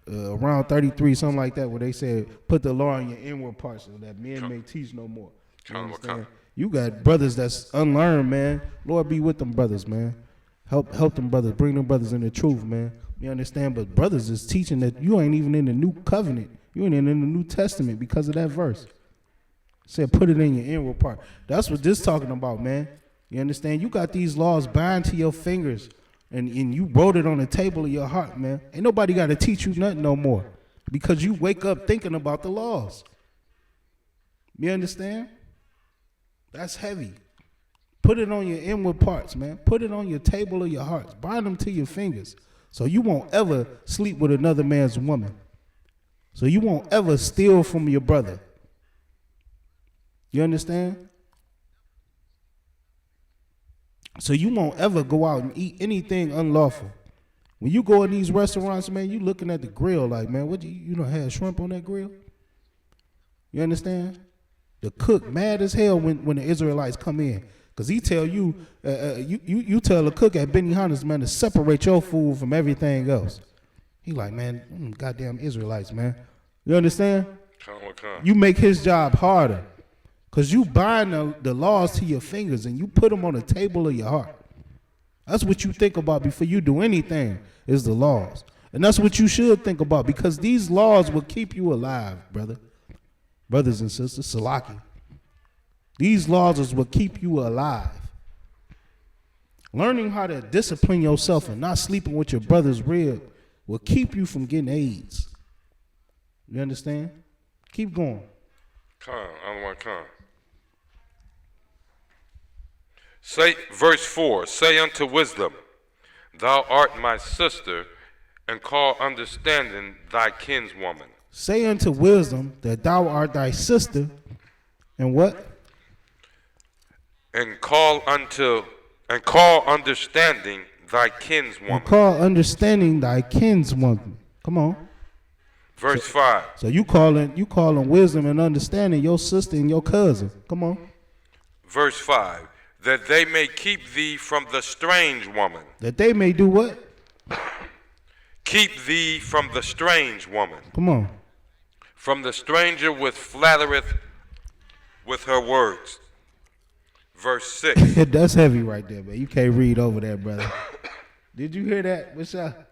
around 33, something like that, where they said, put the law in your inward parts so that men may teach no more. You understand? You got brothers that's unlearned, man. Lord be with them brothers, man. Help them brothers. Bring them brothers in the truth, man. You understand? But brothers is teaching that you ain't even in the new covenant. You ain't in the New Testament because of that verse. It said put it in your inward part. That's what this talking about, man. You understand? You got these laws bound to your fingers. And you wrote it on the table of your heart, man. Ain't nobody got to teach you nothing no more. Because you wake up thinking about the laws. You understand? That's heavy. Put it on your inward parts, man. Put it on your table of your hearts. Bind them to your fingers. So you won't ever sleep with another man's woman. So you won't ever steal from your brother. You understand? So you won't ever go out and eat anything unlawful. When you go in these restaurants, man, you looking at the grill like, man, what you don't have shrimp on that grill? You understand? The cook mad as hell when the Israelites come in. Because he tell you, you tell a cook at Benihana's, man, to separate your food from everything else. He like, man, goddamn Israelites, man. You understand? You make his job harder. Because you bind the laws to your fingers and you put them on the table of your heart. That's what you think about before you do anything, is the laws. And that's what you should think about, because these laws will keep you alive, brothers and sisters. Salaki. These laws is what keep you alive. Learning how to discipline yourself and not sleeping with your brother's rib will keep you from getting AIDS. You understand? Keep going. Say, verse 4, say unto wisdom, thou art my sister, and call understanding thy kinswoman. Say unto wisdom that thou art thy sister, and what? And call understanding thy kinswoman. And call understanding thy kinswoman. Come on. Verse 5. So you calling wisdom and understanding your sister and your cousin. Come on. Verse 5. That they may keep thee from the strange woman. That they may do what? Keep thee from the strange woman. Come on. From the stranger which flattereth with her words. Verse 6. That's heavy right there, man. You can't read over that, brother. Did you hear that? What's up?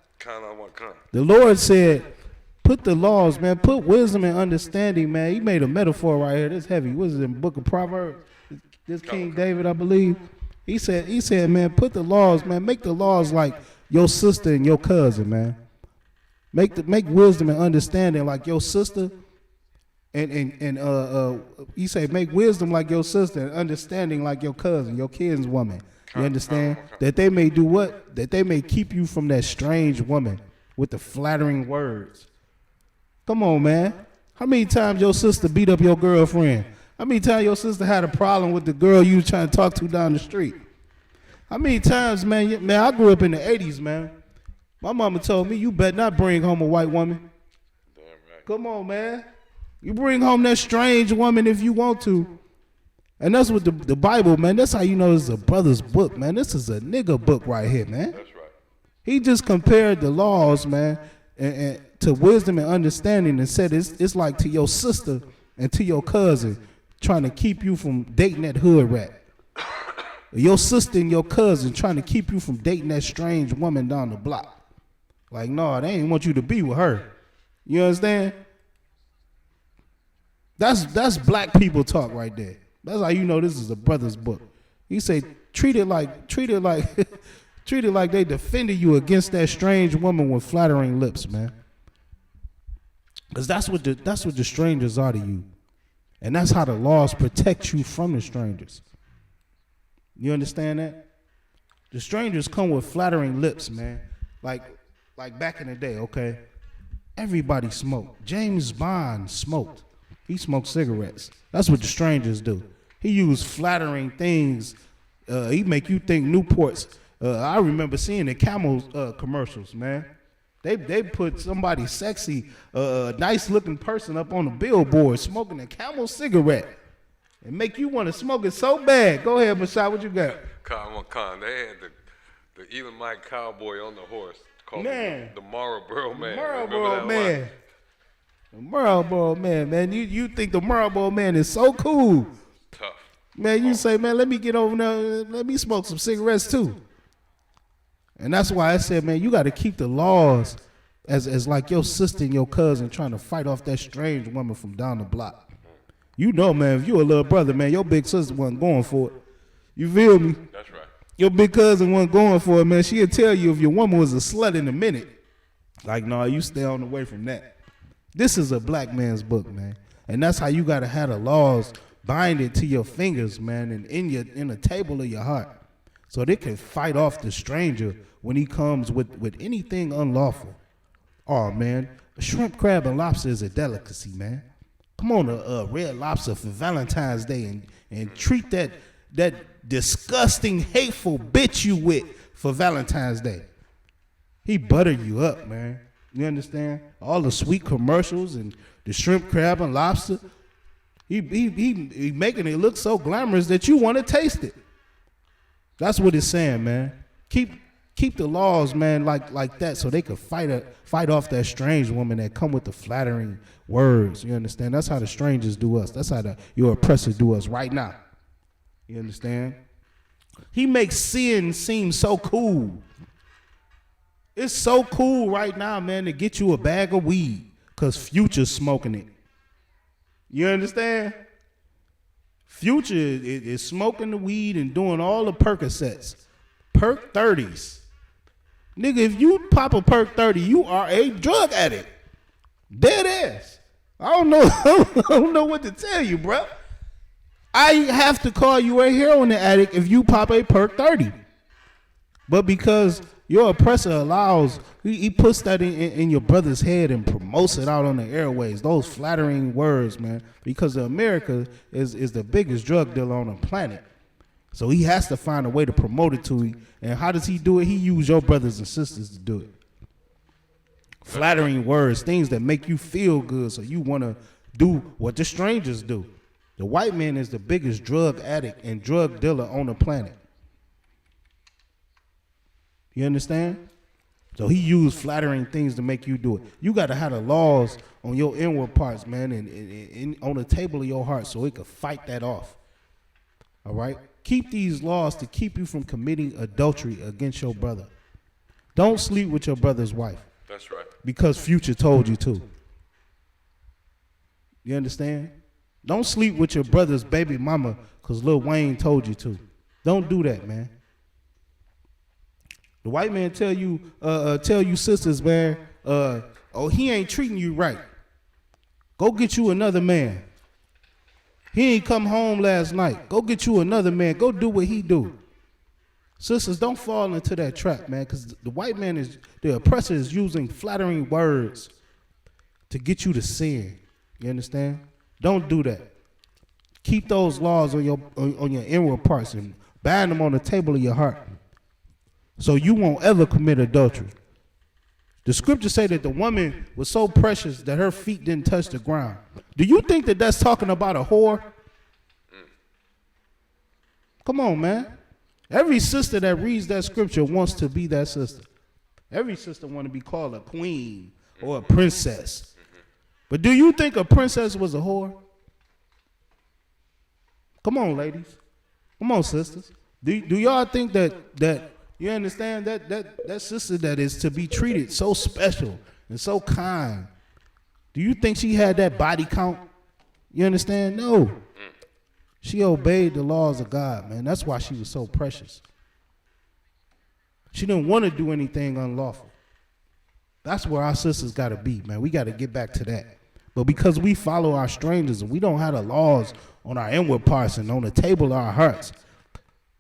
The Lord said, put the laws, man. Put wisdom and understanding, man. He made a metaphor right here. That's heavy. What is it in the book of Proverbs? This King David, I believe. He said, man, put the laws, man. Make the laws like your sister and your cousin, man. Make wisdom and understanding like your sister, and he said make wisdom like your sister and understanding like your cousin, your kinswoman. You understand? That they may do what? That they may keep you from that strange woman with the flattering words. Come on, man. How many times your sister beat up your girlfriend? How many times your sister had a problem with the girl you was trying to talk to down the street? How many times, man, I grew up in the 80s, man. My mama told me, you better not bring home a white woman. Damn right. Come on, man. You bring home that strange woman if you want to. And that's what the Bible, man, that's how you know this is a brother's book, man. This is a nigga book right here, man. That's right. He just compared the laws, man, and to wisdom and understanding, and said it's like to your sister and to your cousin trying to keep you from dating that hood rat. Your sister and your cousin trying to keep you from dating that strange woman down the block. Like, no, they ain't want you to be with her. You understand? That's black people talk right there. That's how you know this is a brother's book. He say, treat it like they defended you against that strange woman with flattering lips, man. Because that's what the strangers are to you. And that's how the laws protect you from the strangers. You understand that? The strangers come with flattering lips, man. Like back in the day, okay? Everybody smoked. James Bond smoked. He smoked cigarettes. That's what the strangers do. He used flattering things. He make you think Newports. I remember seeing the Camel commercials, man. They put somebody sexy, nice looking person up on the billboard smoking a Camel cigarette. And make you want to smoke it so bad. Go ahead, Mashai, what you got? Khan. They had the Elamite cowboy on the horse called man. the Marlboro Man. Marlboro Man. The Marlboro Man. You think the Marlboro Man is so cool. Tough. Man, you say, man, let me get over there, let me smoke some cigarettes too. And that's why I said, man, you got to keep the laws as like your sister and your cousin trying to fight off that strange woman from down the block. You know, man, if you a little brother, man, your big sister wasn't going for it. You feel me? That's right. Your big cousin wasn't going for it, man. She'll tell you if your woman was a slut in a minute. Like, no, you stay on the way from that. This is a black man's book, man. And that's how you got to have the laws bind it to your fingers, man, and in the table of your heart. So they can fight off the stranger when he comes with anything unlawful. Oh, man, shrimp, crab, and lobster is a delicacy, man. Come on, a red lobster for Valentine's Day and treat that disgusting, hateful bitch you with for Valentine's Day. He butter you up, man. You understand? All the sweet commercials and the shrimp, crab, and lobster. He making it look so glamorous that you want to taste it. That's what it's saying, man. Keep the laws, man, like that, so they could fight off that strange woman that come with the flattering words. You understand? That's how the strangers do us. That's how your oppressors do us right now. You understand? He makes sin seem so cool. It's so cool right now, man, to get you a bag of weed because Future's smoking it. You understand? Future is smoking the weed and doing all the Percocets. Perk 30s. Nigga, if you pop a Perk 30, you are a drug addict. Dead ass. I don't know. I don't know what to tell you, bro. I have to call you a heroin addict if you pop a Perk 30. But because your oppressor allows, he puts that in your brother's head and promotes it out on the airways. Those flattering words, man. Because America is the biggest drug dealer on the planet. So he has to find a way to promote it to you. And how does he do it? He uses your brothers and sisters to do it. Flattering words, things that make you feel good so you want to do what the strangers do. The white man is the biggest drug addict and drug dealer on the planet. You understand? So he used flattering things to make you do it. You got to have the laws on your inward parts, man, and on the table of your heart so it could fight that off. All right? Keep these laws to keep you from committing adultery against your brother. Don't sleep with your brother's wife. That's right. Because Future told you to. You understand? Don't sleep with your brother's baby mama because Lil Wayne told you to. Don't do that, man. The white man tell you sisters, man, oh, he ain't treating you right. Go get you another man. He ain't come home last night. Go get you another man. Go do what he do. Sisters, don't fall into that trap, man, because the white man the oppressor is using flattering words to get you to sin. You understand? Don't do that. Keep those laws on your inward parts and bind them on the table of your heart so you won't ever commit adultery. The scriptures say that the woman was so precious that her feet didn't touch the ground. Do you think that that's talking about a whore? Come on, man. Every sister that reads that scripture wants to be that sister. Every sister want to be called a queen or a princess. But do you think a princess was a whore? Come on, ladies. Come on, sisters. Do y'all think that you understand that sister that is to be treated so special and so kind? Do you think she had that body count? You understand? No. She obeyed the laws of God, man. That's why she was so precious. She didn't want to do anything unlawful. That's where our sisters got to be, man. We got to get back to that. But because we follow our strangers and we don't have the laws on our inward parts and on the table of our hearts,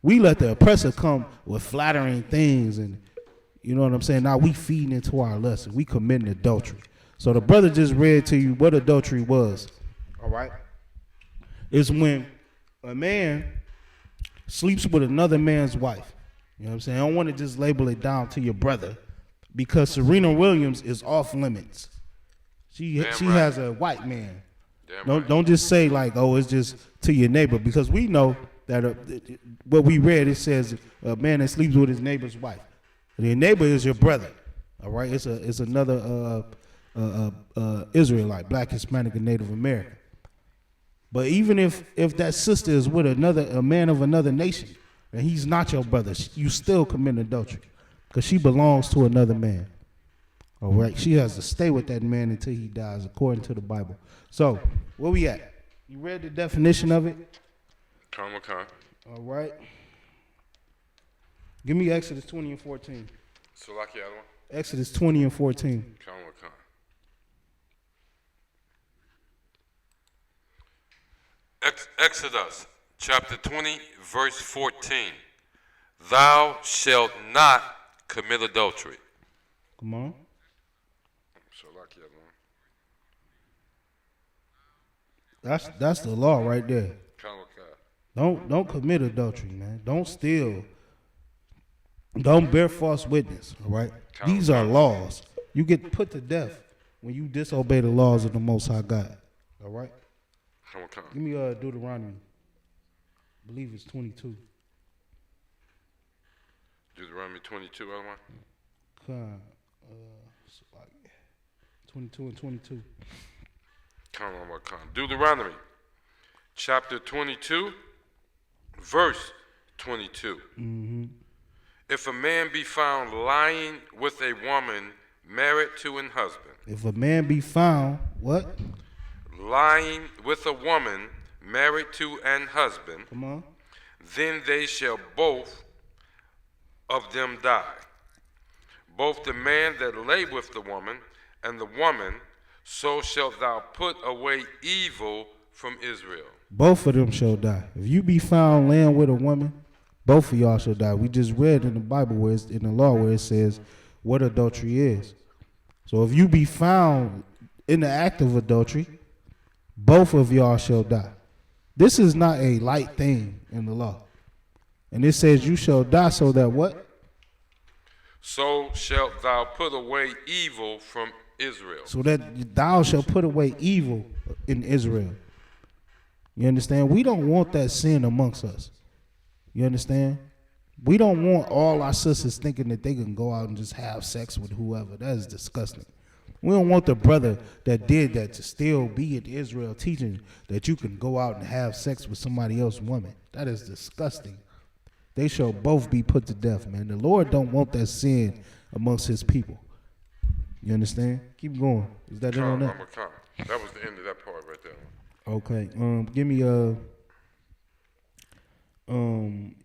we let the oppressor come with flattering things, and you know what I'm saying? Now we feeding into our lust and we committing adultery. So the brother just read to you what adultery was. All right? It's when a man sleeps with another man's wife. You know what I'm saying? I don't want to just label it down to your brother because Serena Williams is off limits. She has a white man. Don't just say like, oh, it's just to your neighbor, because we know that what we read, it says a man that sleeps with his neighbor's wife. Your neighbor is your brother. All right? It's another Israelite, black, Hispanic, and Native American. But even if that sister is with a man of another nation, and he's not your brother, you still commit adultery because she belongs to another man. All right? She has to stay with that man until he dies, according to the Bible. So, where we at? You read the definition of it? Come. All right. Give me Exodus 20 and 14. So like the other one? Exodus 20 and 14. Come. Exodus chapter 20, verse 14. Thou shalt not commit adultery. Come on. So like the other one. That's the law right there. Come. Don't commit adultery, man. Don't steal. Don't bear false witness, all right? These are laws. You get put to death when you disobey the laws of the Most High God, all right? Come. Give me Deuteronomy. I believe it's 22. Deuteronomy 22, other one? It's like 22 and 22. Count on what count. Deuteronomy chapter 22, verse 22. Mm-hmm. If a man be found lying with a woman married to an husband. If a man be found, what? Lying with a woman married to an husband. Come on. Then they shall both of them die. Both the man that lay with the woman and the woman, so shalt thou put away evil from Israel. Both of them shall die. If you be found laying with a woman, both of y'all shall die. We just read in the Bible where it's in the law where it says what adultery is. So if you be found in the act of adultery, both of y'all shall die. This is not a light thing in the law. And it says you shall die so that what? So shalt thou put away evil from Israel. So that thou shalt put away evil in Israel. You understand? We don't want that sin amongst us. You understand? We don't want all our sisters thinking that they can go out and just have sex with whoever. That is disgusting. We don't want the brother that did that to still be in Israel teaching that you can go out and have sex with somebody else's woman. That is disgusting. They shall both be put to death, man. The Lord don't want that sin amongst his people. You understand? Keep going. Is that it on that? That was the end of that part right there. Okay. Give me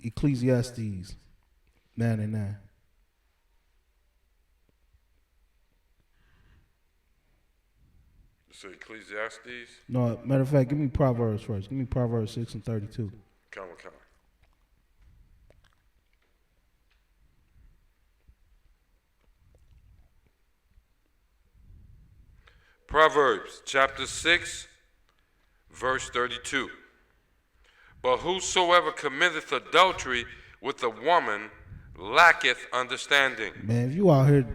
Ecclesiastes 9:9. So Ecclesiastes? No, matter of fact, give me Proverbs first. Give me Proverbs 6:32. Come. Proverbs chapter 6, verse 32. But whosoever committeth adultery with a woman lacketh understanding. Man, if you out here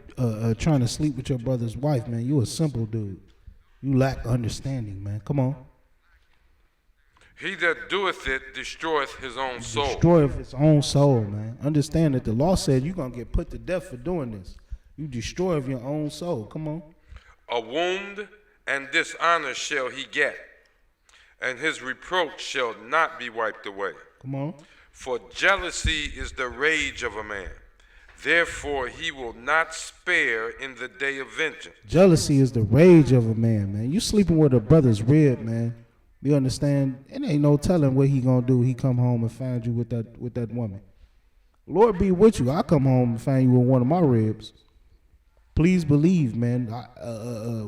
trying to sleep with your brother's wife, man, you a simple dude. You lack understanding, man. Come on. He that doeth it destroyeth his own soul. Destroyeth his own soul, man. Understand that the law said you're going to get put to death for doing this. You destroy of your own soul. Come on. A wound and dishonor shall he get, and his reproach shall not be wiped away. Come on. For jealousy is the rage of a man. Therefore he will not spare in the day of vengeance. Jealousy is the rage of a man. You sleeping with a brother's rib, man. You understand? It ain't no telling what he gonna do. He come home and find you with that woman. Lord be with you. I come home and find you with one of my ribs. Please believe, man.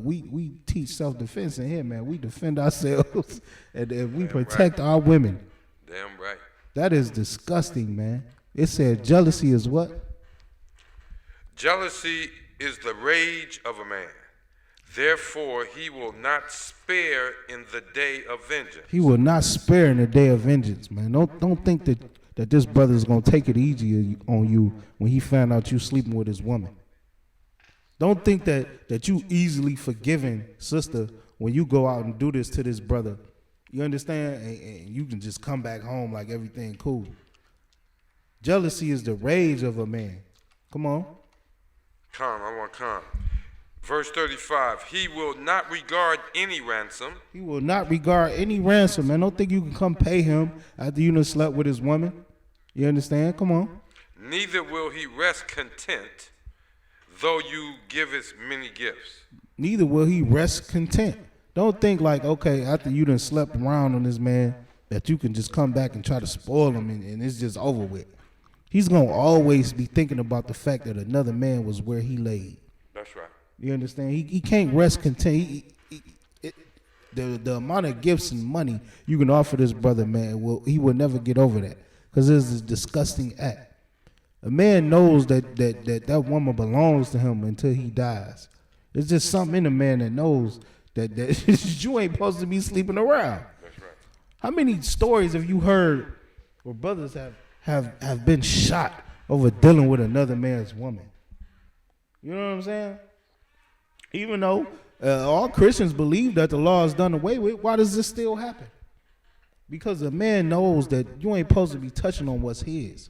We teach self-defense in here, man. We defend ourselves and we protect our women. Damn right. That is disgusting, man. It said jealousy is what? Jealousy is the rage of a man. Therefore he will not spare in the day of vengeance. He will not spare in the day of vengeance, man. Don't think that this brother is gonna take it easy on you when he found out you sleeping with his woman. Don't think that you easily forgiven, sister, when you go out and do this to this brother. You understand? And you can just come back home like everything cool. Jealousy is the rage of a man. Come on. I want calm. Verse 35, he will not regard any ransom. He will not regard any ransom, man. Don't think you can come pay him after you done slept with his woman. You understand? Come on. Neither will he rest content, though you give us many gifts. Neither will he rest content. Don't think like, okay, after you done slept around on this man, that you can just come back and try to spoil him and it's just over with. He's going to always be thinking about the fact that another man was where he laid. That's right. You understand? He can't rest content. The amount of gifts and money you can offer this brother, man, he will never get over that because it's a disgusting act. A man knows that woman belongs to him until he dies. There's just something in a man that knows that you ain't supposed to be sleeping around. That's right. How many stories have you heard where brothers have been shot over dealing with another man's woman? You know what I'm saying? Even though all Christians believe that the law is done away with, why does this still happen? Because a man knows that you ain't supposed to be touching on what's his.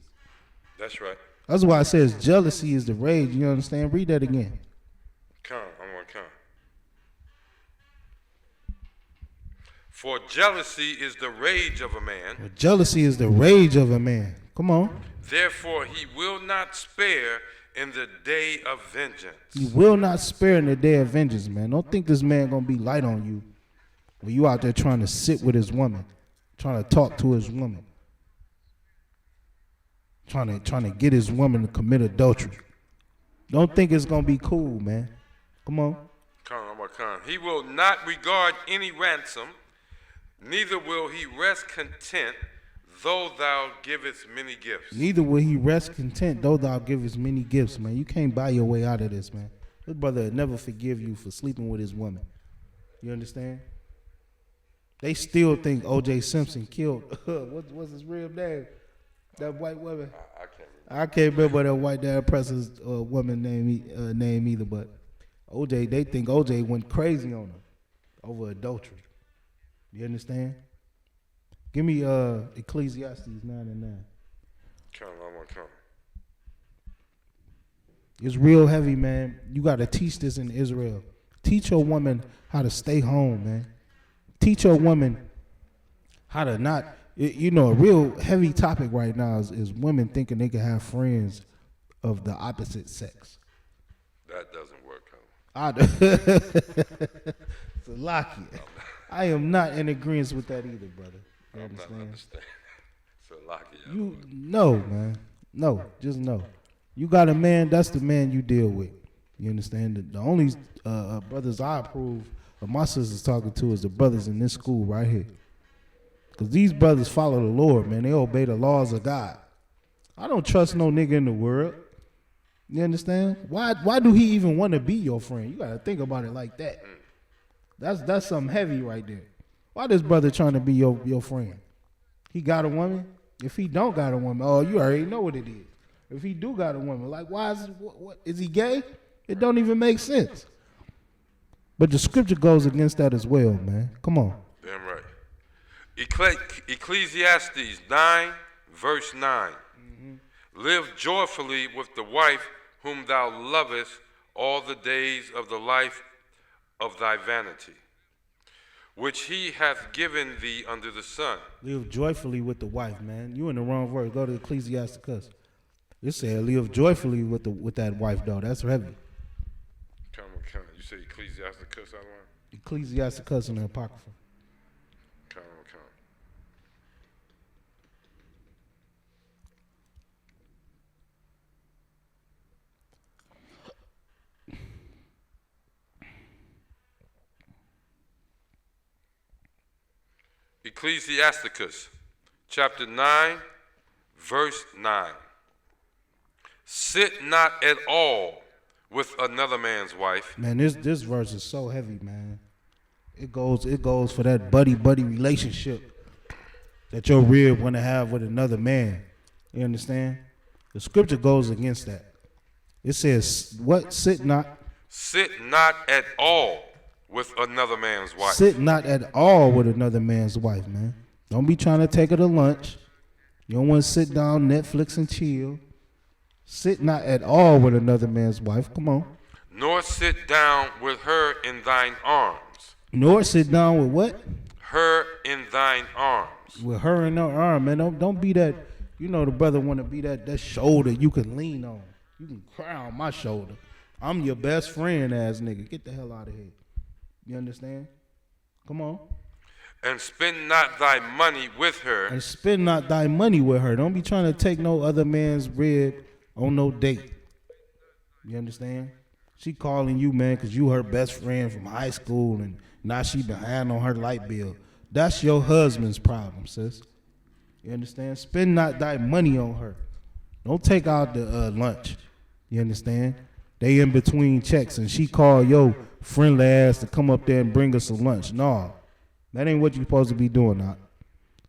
That's right. That's why it says jealousy is the rage. You understand? Read that again. Come, I'm on come. For jealousy is the rage of a man. Well, jealousy is the rage of a man. Come on. Therefore he will not spare in the day of vengeance. He will not spare in the day of vengeance, man. Don't think this man gonna be light on you when you out there trying to sit with his woman, trying to talk to his woman, trying to get his woman to commit adultery. Don't think it's gonna be cool, man. Come on. Come. He will not regard any ransom, neither will he rest content, though thou givest many gifts. Neither will he rest content, though thou givest many gifts, man. You can't buy your way out of this, man. This brother will never forgive you for sleeping with his woman. You understand? They still think O.J. Simpson killed, what's his real name? That white woman. I can't remember that white dad presses woman name either, but O.J., they think O.J. went crazy on her over adultery. You understand? Give me Ecclesiastes 9:9. Come. It's real heavy, man. You got to teach this in Israel. Teach your woman how to stay home, man. Teach your woman how to not, a real heavy topic right now is women thinking they can have friends of the opposite sex. That doesn't work, Salaki. I am not in agreement with that either, brother. You understand? No, man. No, just no. You got a man, that's the man you deal with. You understand? The only brothers I approve of my sisters talking to is the brothers in this school right here. Because these brothers follow the Lord, man. They obey the laws of God. I don't trust no nigga in the world. You understand? Why do he even want to be your friend? You got to think about it like that. That's something heavy right there. Why this brother trying to be your friend? He got a woman? If he don't got a woman, oh, you already know what it is. If he do got a woman, like, why is what is he gay? It don't even make sense. But the scripture goes against that as well, man. Come on. Damn right. Ecclesiastes 9, verse 9. Mm-hmm. Live joyfully with the wife whom thou lovest all the days of the life of thy vanity, which he hath given thee under the sun. Live joyfully with the wife, man. You in the wrong verse. Go to Ecclesiasticus. It said live joyfully with that wife, though. That's heavy. Come. You say Ecclesiasticus out loud? Ecclesiasticus in the Apocrypha. Come. Ecclesiasticus, chapter 9, verse 9. Sit not at all with another man's wife. Man, this verse is so heavy, man. It goes for that buddy relationship that your rib want to have with another man. You understand? The scripture goes against that. It says, what? Sit not at all with another man's wife. Sit not at all with another man's wife, man. Don't be trying to take her to lunch. You don't want to sit down, Netflix and chill. Sit not at all with another man's wife. Come on. Nor sit down with her in thine arms. Nor sit down with what? Her in thine arms. With her in her arm, man. Don't be that. You know the brother want to be that shoulder you can lean on. You can cry on my shoulder. I'm your best friend, ass nigga. Get the hell out of here. You understand? Come on. And spend not thy money with her. And spend not thy money with her. Don't be trying to take no other man's rib on no date. You understand? She calling you, man, because you her best friend from high school and now she behind on her light bill. That's your husband's problem, sis. You understand? Spend not thy money on her. Don't take out the lunch. You understand? They in between checks and she call your friendly ass to come up there and bring us some lunch. No, that ain't what you supposed to be doing now.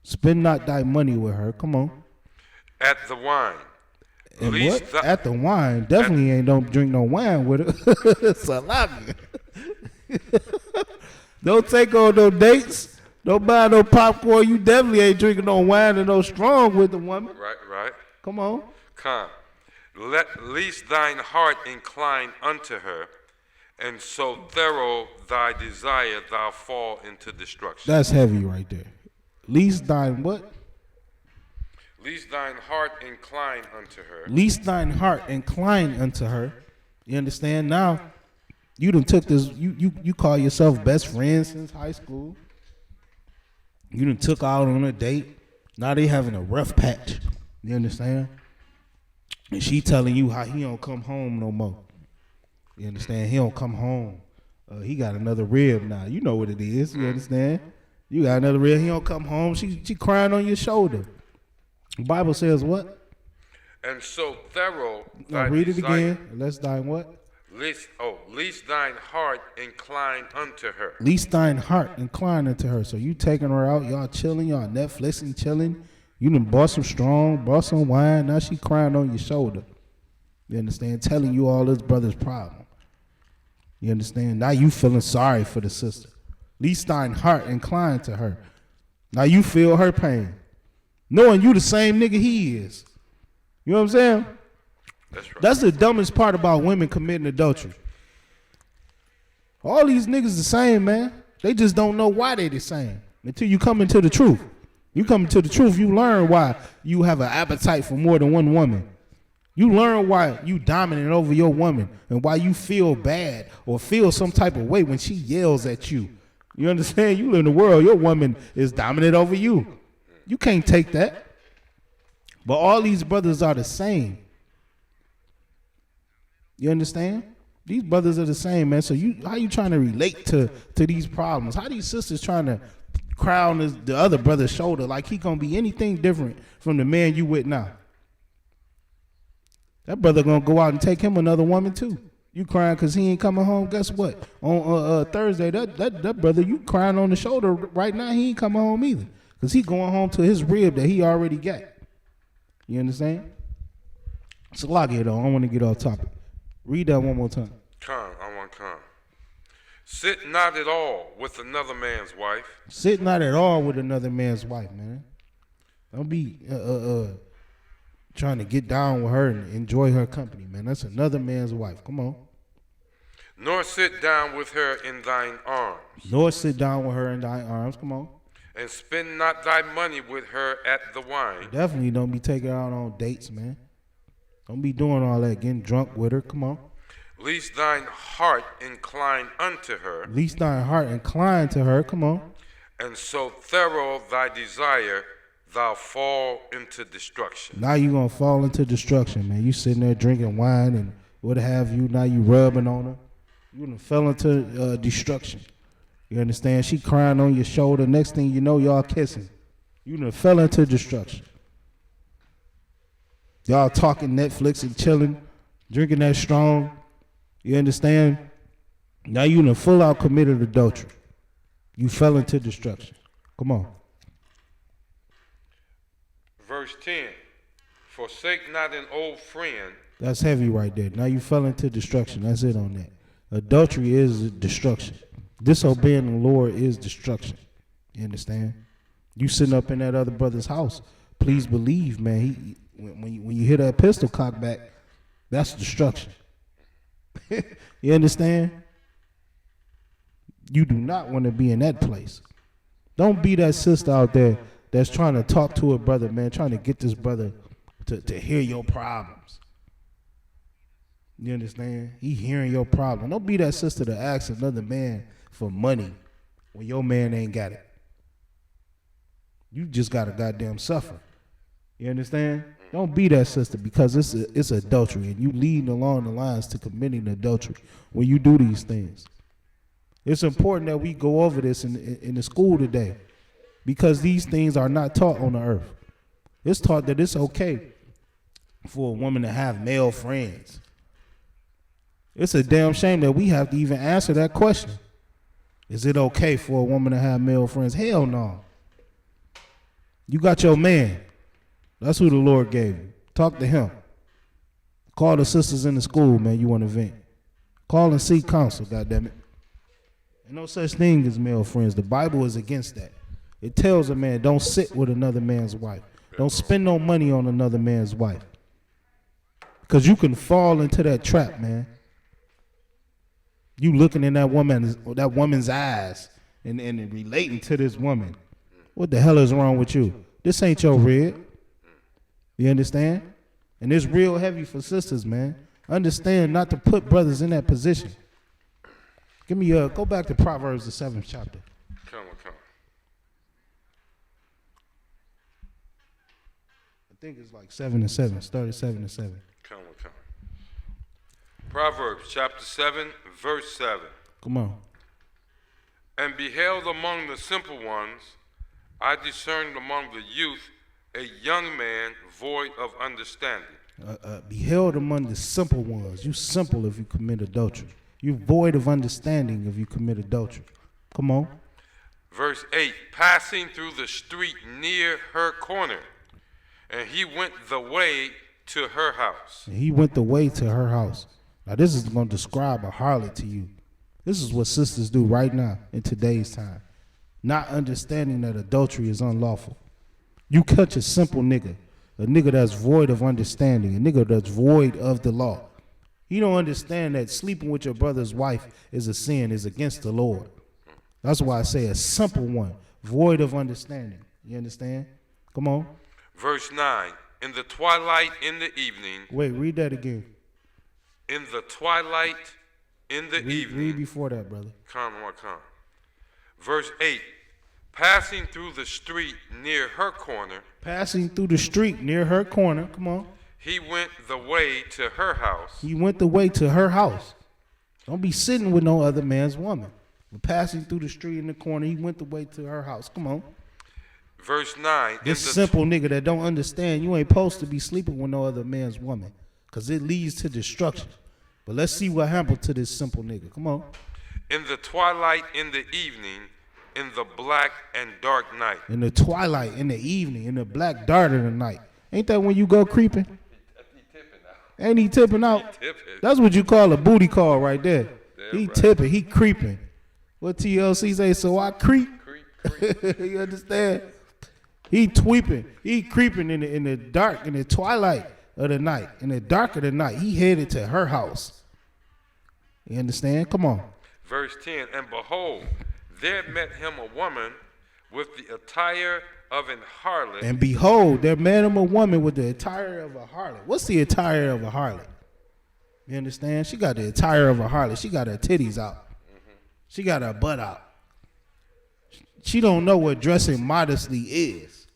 Spend not thy money with her. Come on. At the wine. And what? At the wine. Definitely don't drink no wine with her. Salami. Don't take on no dates. Don't buy no popcorn. You definitely ain't drinking no wine and no strong with the woman. Right. Come on. Lest thine heart incline unto her, and so thorough thy desire thou fall into destruction. That's heavy right there. Least thine what? Lest thine heart incline unto her. Least thine heart incline unto her. You understand? Now, you done took this, you call yourself best friends since high school. You done took out on a date. Now they having a rough patch. You understand? And she telling you how he don't come home no more. You understand? He don't come home. He got another rib now. You know what it is. You understand? You got another rib. He don't come home. She crying on your shoulder. The Bible says what? And so thorough. Now read it again. Let's thine what? Least thine heart incline unto her. Least thine heart incline unto her. So you taking her out, y'all chilling, y'all Netflixing, chilling. You done bought some strong, bought some wine. Now she crying on your shoulder. You understand? Telling you all this brother's problem. You understand? Now you feeling sorry for the sister. Least thine heart incline to her. Now you feel her pain. Knowing you the same nigga he is. You know what I'm saying? That's right. That's the dumbest part about women committing adultery. All these niggas the same, man. They just don't know why they the same. Until you come into the truth. You come into the truth, you learn why you have an appetite for more than one woman. You learn why you dominant over your woman and why you feel bad or feel some type of way when she yells at you. You understand? You live in the world, your woman is dominant over you. You can't take that. But all these brothers are the same. You understand? These brothers are the same, man. So how you trying to relate to these problems? How these sisters trying to crown the other brother's shoulder like he gonna be anything different from the man you with now? That brother gonna go out and take him another woman too. You crying because he ain't coming home. Guess what? On Thursday, that brother, you crying on the shoulder right now. He ain't coming home either because he going home to his rib that he already got. You understand? It's a lot here though. I don't want to get off topic. Read that one more time. I want come. Sit not at all with another man's wife. Sit not at all with another man's wife, man. Don't be trying to get down with her and enjoy her company, man. That's another man's wife. Come on. Nor sit down with her in thine arms. Nor sit down with her in thine arms. Come on. And spend not thy money with her at the wine. Definitely don't be taking her out on dates, man. Don't be doing all that, getting drunk with her. Come on. Lest thine heart incline unto her. Lest thine heart incline to her. Come on. And so thorough thy desire, thou fall into destruction. Now you going to fall into destruction, man. You sitting there drinking wine and what have you. Now you rubbing on her. You done fell into destruction. You understand? She crying on your shoulder. Next thing you know, y'all kissing. You done fell into destruction. Y'all talking Netflix and chilling, drinking that strong. You understand? Now you done full out committed adultery. You fell into destruction. Come on. Verse 10. Forsake not an old friend. That's heavy right there. Now you fell into destruction. That's it on that. Adultery is destruction. Disobeying the Lord is destruction. You understand? You sitting up in that other brother's house. Please believe, man. When you hear that pistol cock back, that's destruction. You understand? You do not want to be in that place. Don't be that sister out there that's trying to talk to a brother, man, trying to get this brother to hear your problems. You understand? He hearing your problem. Don't be that sister to ask another man for money when your man ain't got it. You just got to goddamn suffer. You understand? Don't be that sister because it's adultery and you leading along the lines to committing adultery when you do these things. It's important that we go over this in the school today because these things are not taught on the earth. It's taught that it's okay for a woman to have male friends. It's a damn shame that we have to even answer that question. Is it okay for a woman to have male friends? Hell no. You got your man. That's who the Lord gave you. Talk to him. Call the sisters in the school, man, you want to vent. Call and seek counsel, goddammit. There's no such thing as male friends. The Bible is against that. It tells a man, don't sit with another man's wife. Don't spend no money on another man's wife. Because you can fall into that trap, man. You looking in that woman's eyes and relating to this woman. What the hell is wrong with you? This ain't your red. You understand? And it's real heavy for sisters, man. Understand not to put brothers in that position. Give me go back to Proverbs, the 7th chapter. Come. I think it's like 7 and 7. Start at 7 and 7. Come. Proverbs chapter 7, verse 7. Come on. And beheld among the simple ones, I discerned among the youth a young man void of understanding. Beheld among the simple ones. You simple if you commit adultery. You void of understanding if you commit adultery. Come on. Verse 8, passing through the street near her corner, and he went the way to her house. And he went the way to her house. Now this is going to describe a harlot to you. This is what sisters do right now in today's time. Not understanding that adultery is unlawful. You catch a simple nigga, a nigga that's void of understanding, a nigga that's void of the law. You don't understand that sleeping with your brother's wife is a sin, is against the Lord. That's why I say a simple one, void of understanding. You understand? Come on. Verse 9, in the twilight in the evening. Wait, read that again. In the twilight in the evening. Read before that, brother. Come. Verse 8, passing through the street near her corner. Passing through the street near her corner. Come on. He went the way to her house. He went the way to her house. Don't be sitting with no other man's woman. But passing through the street in the corner, he went the way to her house. Come on. Verse 9. This simple nigga that don't understand, you ain't supposed to be sleeping with no other man's woman. Because it leads to destruction. But let's see what happened to this simple nigga. Come on. In the twilight in the evening, in the black and dark night. In the twilight, in the evening, in the black dark of the night. Ain't that when you go creeping? Ain't he tipping out? That's what you call a booty call right there. He tipping, he creeping. What TLC say? So I creep. You understand? He tweeping, he creeping in the dark, in the twilight of the night, in the dark of the night. He headed to her house. You understand? Come on. Verse 10, and behold, there met him a woman with the attire of an harlot. And behold, there met him a woman with the attire of a harlot. What's the attire of a harlot? You understand? She got the attire of a harlot. She got her titties out. She got her butt out. She don't know what dressing modestly is.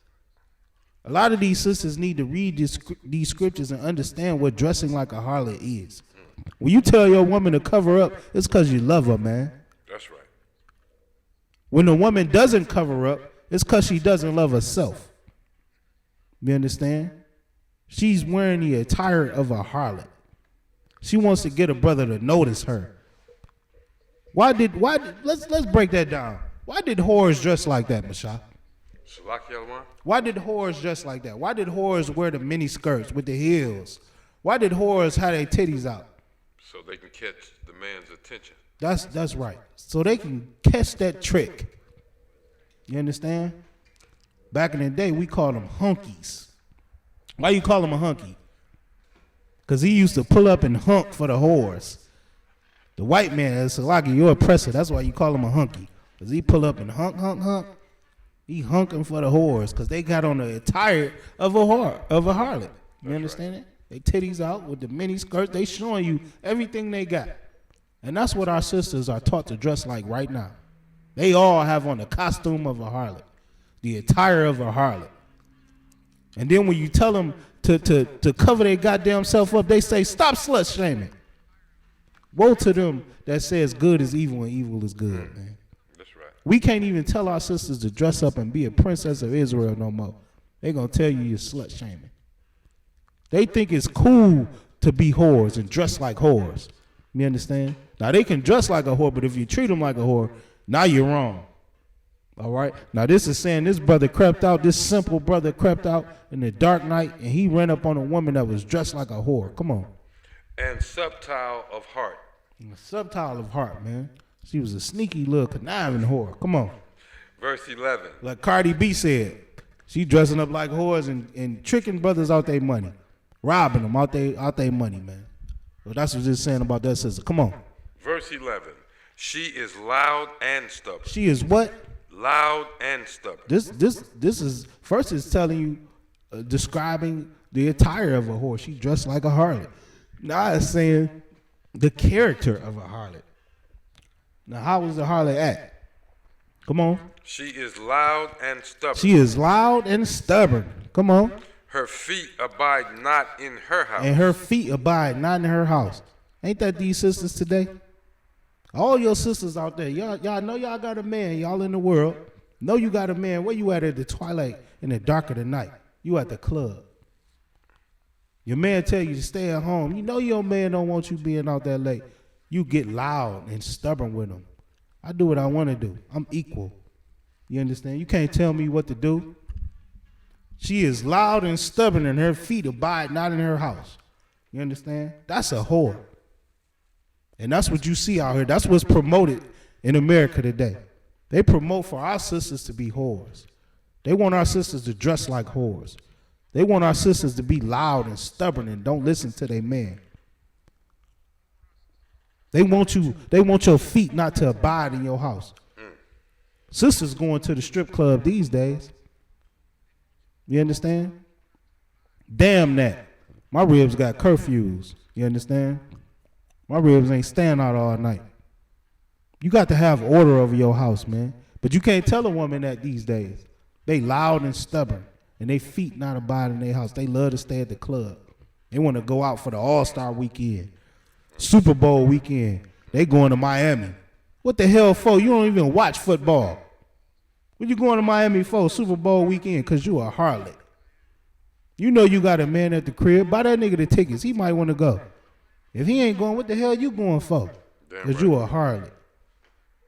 A lot of these sisters need to read these scriptures and understand what dressing like a harlot is. When you tell your woman to cover up, it's because you love her, man. That's right. When a woman doesn't cover up, it's because she doesn't love herself. You understand? She's wearing the attire of a harlot. She wants to get a brother to notice her. Let's break that down. Why did whores dress like that, Masha? Why did whores dress like that? Why did whores wear the mini skirts with the heels? Why did whores have their titties out? So they can catch the man's attention. That's right. So they can catch that trick. You understand? Back in the day, we called them hunkies. Why you call him a hunky? Because he used to pull up and hunk for the whores. The white man, Salaki, you're oppressor. That's why you call him a hunky. Because he pull up and hunk. He hunking for the whores because they got on the attire of a harlot. You understand it? They titties out with the mini skirts. They showing you everything they got. And that's what our sisters are taught to dress like right now. They all have on the costume of a harlot, the attire of a harlot. And then when you tell them to cover their goddamn self up, they say, stop slut shaming. Woe to them that says good is evil and evil is good, man. That's right. We can't even tell our sisters to dress up and be a princess of Israel no more. They're going to tell you you're slut shaming. They think it's cool to be whores and dress like whores. You understand? Now, they can dress like a whore, but if you treat them like a whore, now you're wrong. All right? Now, this is saying this brother crept out, this simple brother crept out in the dark night, and he ran up on a woman that was dressed like a whore. Come on. And subtile of heart. Subtile of heart, man. She was a sneaky little conniving whore. Come on. Verse 11. Like Cardi B said, she dressing up like whores and tricking brothers out their money. robbing them out they money, man. So that's what it's saying about that sister. Come on. Verse 11. She is loud and stubborn. She is what? Loud and stubborn. This is first it's telling you, describing the attire of a whore. She dressed like a harlot. Now it's saying the character of a harlot. Now how was the harlot act? Come on. She is loud and stubborn. She is loud and stubborn. Come on. Her feet abide not in her house. And her feet abide not in her house. Ain't that these sisters today? All your sisters out there, y'all know y'all got a man. Y'all in the world. Know you got a man. Where you at the twilight, in the dark of the night? You at the club. Your man tell you to stay at home. You know your man don't want you being out that late. You get loud and stubborn with him. I do what I want to do. I'm equal. You understand? You can't tell me what to do. She is loud and stubborn, and her feet abide not in her house. You understand? That's a whore. And that's what you see out here. That's what's promoted in America today. They promote for our sisters to be whores. They want our sisters to dress like whores. They want our sisters to be loud and stubborn and don't listen to their man. They want your feet not to abide in your house. Sisters going to the strip club these days. You understand? Damn that. My ribs got curfews. You understand? My ribs ain't staying out all night. You got to have order over your house, man. But you can't tell a woman that these days. They loud and stubborn, and they feet not abide in their house. They love to stay at the club. They want to go out for the All-Star weekend, Super Bowl weekend. They going to Miami. What the hell for? You don't even watch football. What you going to Miami for, Super Bowl weekend? Because you a harlot. You know you got a man at the crib. Buy that nigga the tickets. He might want to go. If he ain't going, what the hell you going for? Because you a harlot.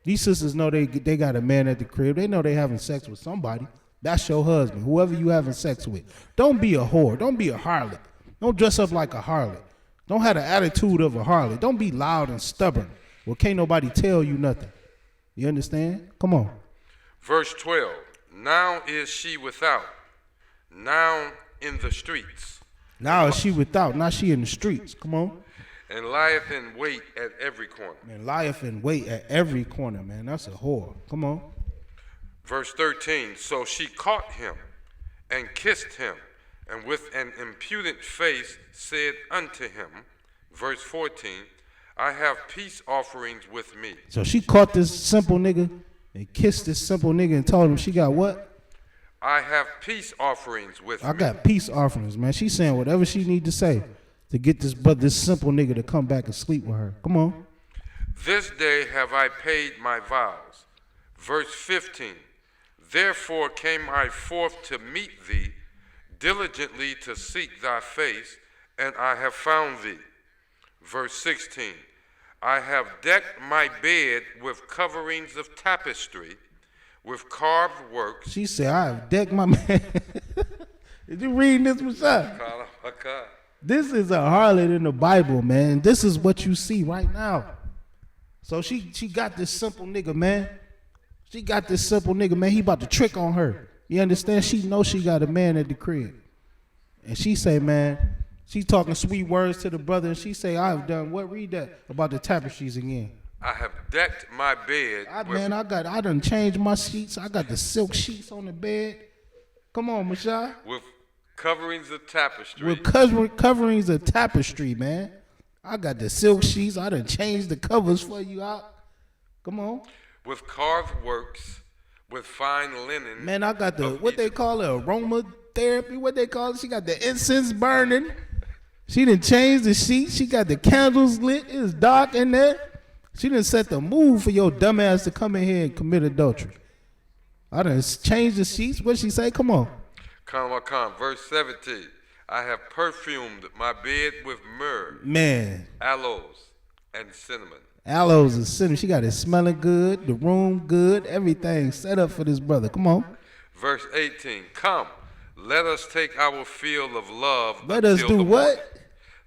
These sisters know they got a man at the crib. They know they having sex with somebody. That's your husband, whoever you having sex with. Don't be a whore. Don't be a harlot. Don't dress up like a harlot. Don't have the attitude of a harlot. Don't be loud and stubborn. Well, can't nobody tell you nothing. You understand? Come on. Verse 12. Now is she without, now in the streets. Now is she without, now she in the streets. Come on. And lieth in wait at every corner. Man, lieth in wait at every corner, man. That's a whore. Come on. Verse 13. So she caught him and kissed him, and with an impudent face said unto him, verse 14, I have peace offerings with me. So she caught this simple nigga and kissed this simple nigga and told him she got what? I have peace offerings with me. I got peace offerings, man. She's saying whatever she need to say to get this simple nigga to come back and sleep with her. Come on. This day have I paid my vows. Verse 15. Therefore came I forth to meet thee, diligently to seek thy face, and I have found thee. Verse 16. I have decked my bed with coverings of tapestry, with carved works. She said, I have decked my man. Did you read this, Messiah? This is a harlot in the Bible, man. This is what you see right now. So she got this simple nigga, man. She got this simple nigga, man. He about to trick on her. You understand? She knows she got a man at the crib. And she say, man, she talking sweet words to the brother, and she say, I have done what? Read that about the tapestries again. I have decked my bed. I done changed my sheets. I got the silk sheets on the bed. Come on, Mashai. With coverings of tapestry. With coverings of tapestry, man. I got the silk sheets. I done changed the covers for you out. Come on. With carved works, with fine linen. Man, I got the, what they call it, aromatherapy, what they call it. She got the incense burning. She done changed the sheets. She got the candles lit. It's dark in there. She done set the mood for your dumb ass to come in here and commit adultery. I done changed the sheets. What she say? Come on. Come. Verse 17. I have perfumed my bed with myrrh, man, aloes, and cinnamon. Aloes and cinnamon. She got it smelling good, the room good, everything set up for this brother. Come on. Verse 18. Come, let us take our fill of love. Let us do what?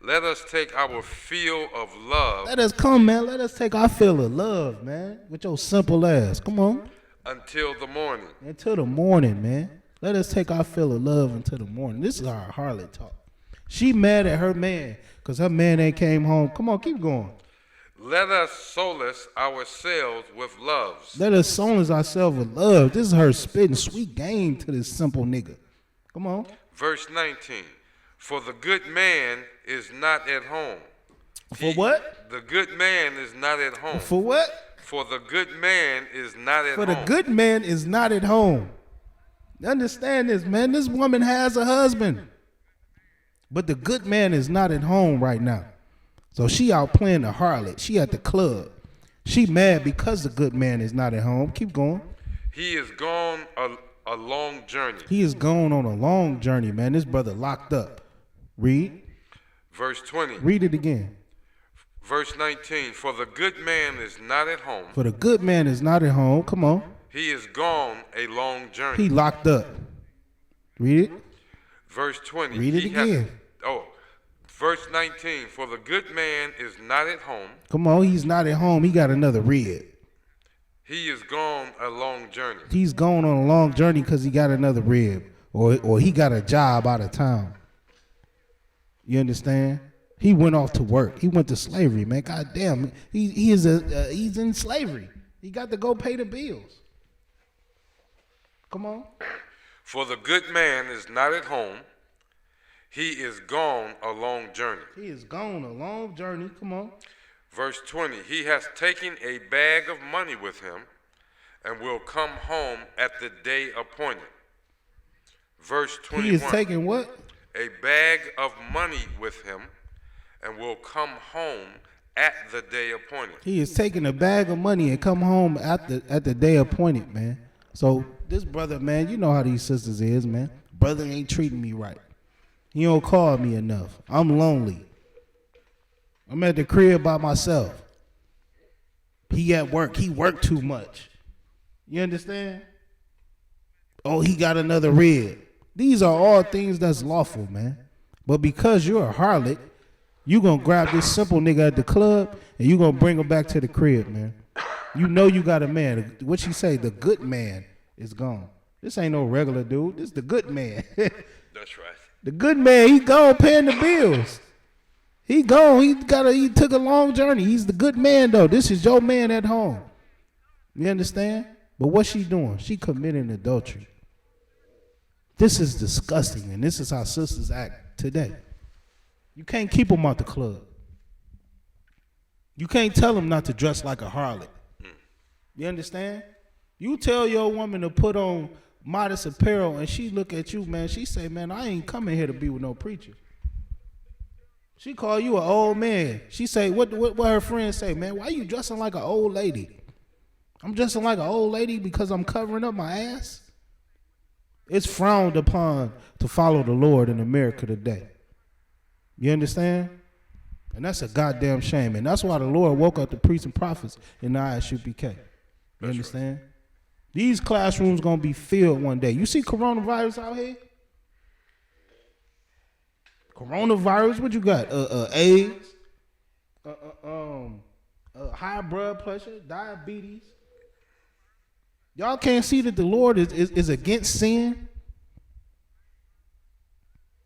Let us take our fill of love. Let us come, man. Let us take our fill of love, man. With your simple ass. Come on. Until the morning. Until the morning, man. Let us take our fill of love until the morning. This is our harlot talk. She mad at her man because her man ain't came home. Come on, keep going. Let us solace ourselves with loves. Let us solace ourselves with love. This is her spitting sweet game to this simple nigga. Come on. Verse 19. For the good man is not at home. For what? The good man is not at home. For what? For the good man is not at For home. the good man is not at home. Understand this, man. This woman has a husband. But the good man is not at home right now. So she out playing the harlot. She at the club. She mad because the good man is not at home. Keep going. He is gone a long journey. He is gone on a long journey, man. This brother locked up. Read. Verse 20. Read it again. Verse 19. For the good man is not at home. For the good man is not at home. Come on. He is gone a long journey. He locked up. Read it. Verse 20. Read it again. Verse 19. For the good man is not at home. Come on. He's not at home. He got another rib. He is gone a long journey. He's going on a long journey because he got another rib. Or he got a job out of town. You understand? He went off to work. He went to slavery, man. God damn. He's in slavery. He got to go pay the bills. Come on. For the good man is not at home. He is gone a long journey. He is gone a long journey. Come on. Verse 20. He has taken a bag of money with him and will come home at the day appointed. Verse 21. He is taking what? A bag of money with him and will come home at the day appointed. He is taking a bag of money and come home at the day appointed, man. So this brother, man, you know how these sisters is, man. Brother ain't treating me right. He don't call me enough. I'm lonely. I'm at the crib by myself. He at work. He worked too much. You understand? Oh, he got another rib. These are all things that's lawful, man. But because you're a harlot, you going to grab this simple nigga at the club and you going to bring him back to the crib, man. You know you got a man. What she say? The good man is gone. This ain't no regular dude. This is the good man. That's right. The good man, he gone paying the bills. He gone. He took a long journey. He's the good man, though. This is your man at home. You understand? But what's she doing? She committing adultery. This is disgusting, and this is how sisters act today. You can't keep them out the club. You can't tell them not to dress like a harlot. You understand? You tell your woman to put on modest apparel, and she look at you, man. She say, man, I ain't coming here to be with no preacher. She call you an old man. She say, what her friends say, man, why you dressing like an old lady? I'm dressing like an old lady because I'm covering up my ass? It's frowned upon to follow the Lord in America today. You understand? And that's a goddamn shame. And that's why the Lord woke up the priests and prophets in the ISUPK. You understand? Right. These classrooms going to be filled one day. You see coronavirus out here? Coronavirus, what you got? AIDS, high blood pressure, diabetes. Y'all can't see that the Lord is against sin?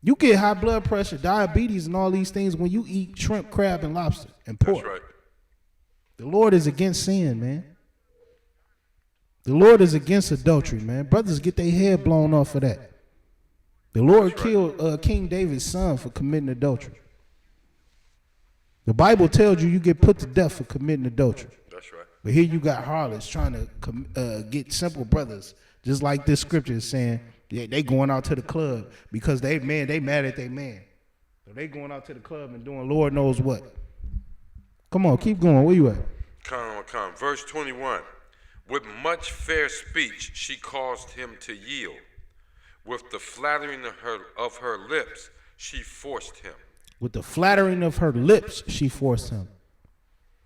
You get high blood pressure, diabetes, and all these things when you eat shrimp, crab, and lobster and pork. That's right. The Lord is against sin, man. The Lord is against adultery, man. Brothers get their head blown off for that. The Lord killed King David's son for committing adultery. The Bible tells you get put to death for committing adultery. That's right. But here you got harlots trying to get simple brothers, just like this scripture is saying. They going out to the club because they mad at their man. So they going out to the club and doing Lord knows what. Come on, keep going. Where you at? Come. Verse 21. With much fair speech she caused him to yield. With the flattering of her lips she forced him. With the flattering of her lips she forced him.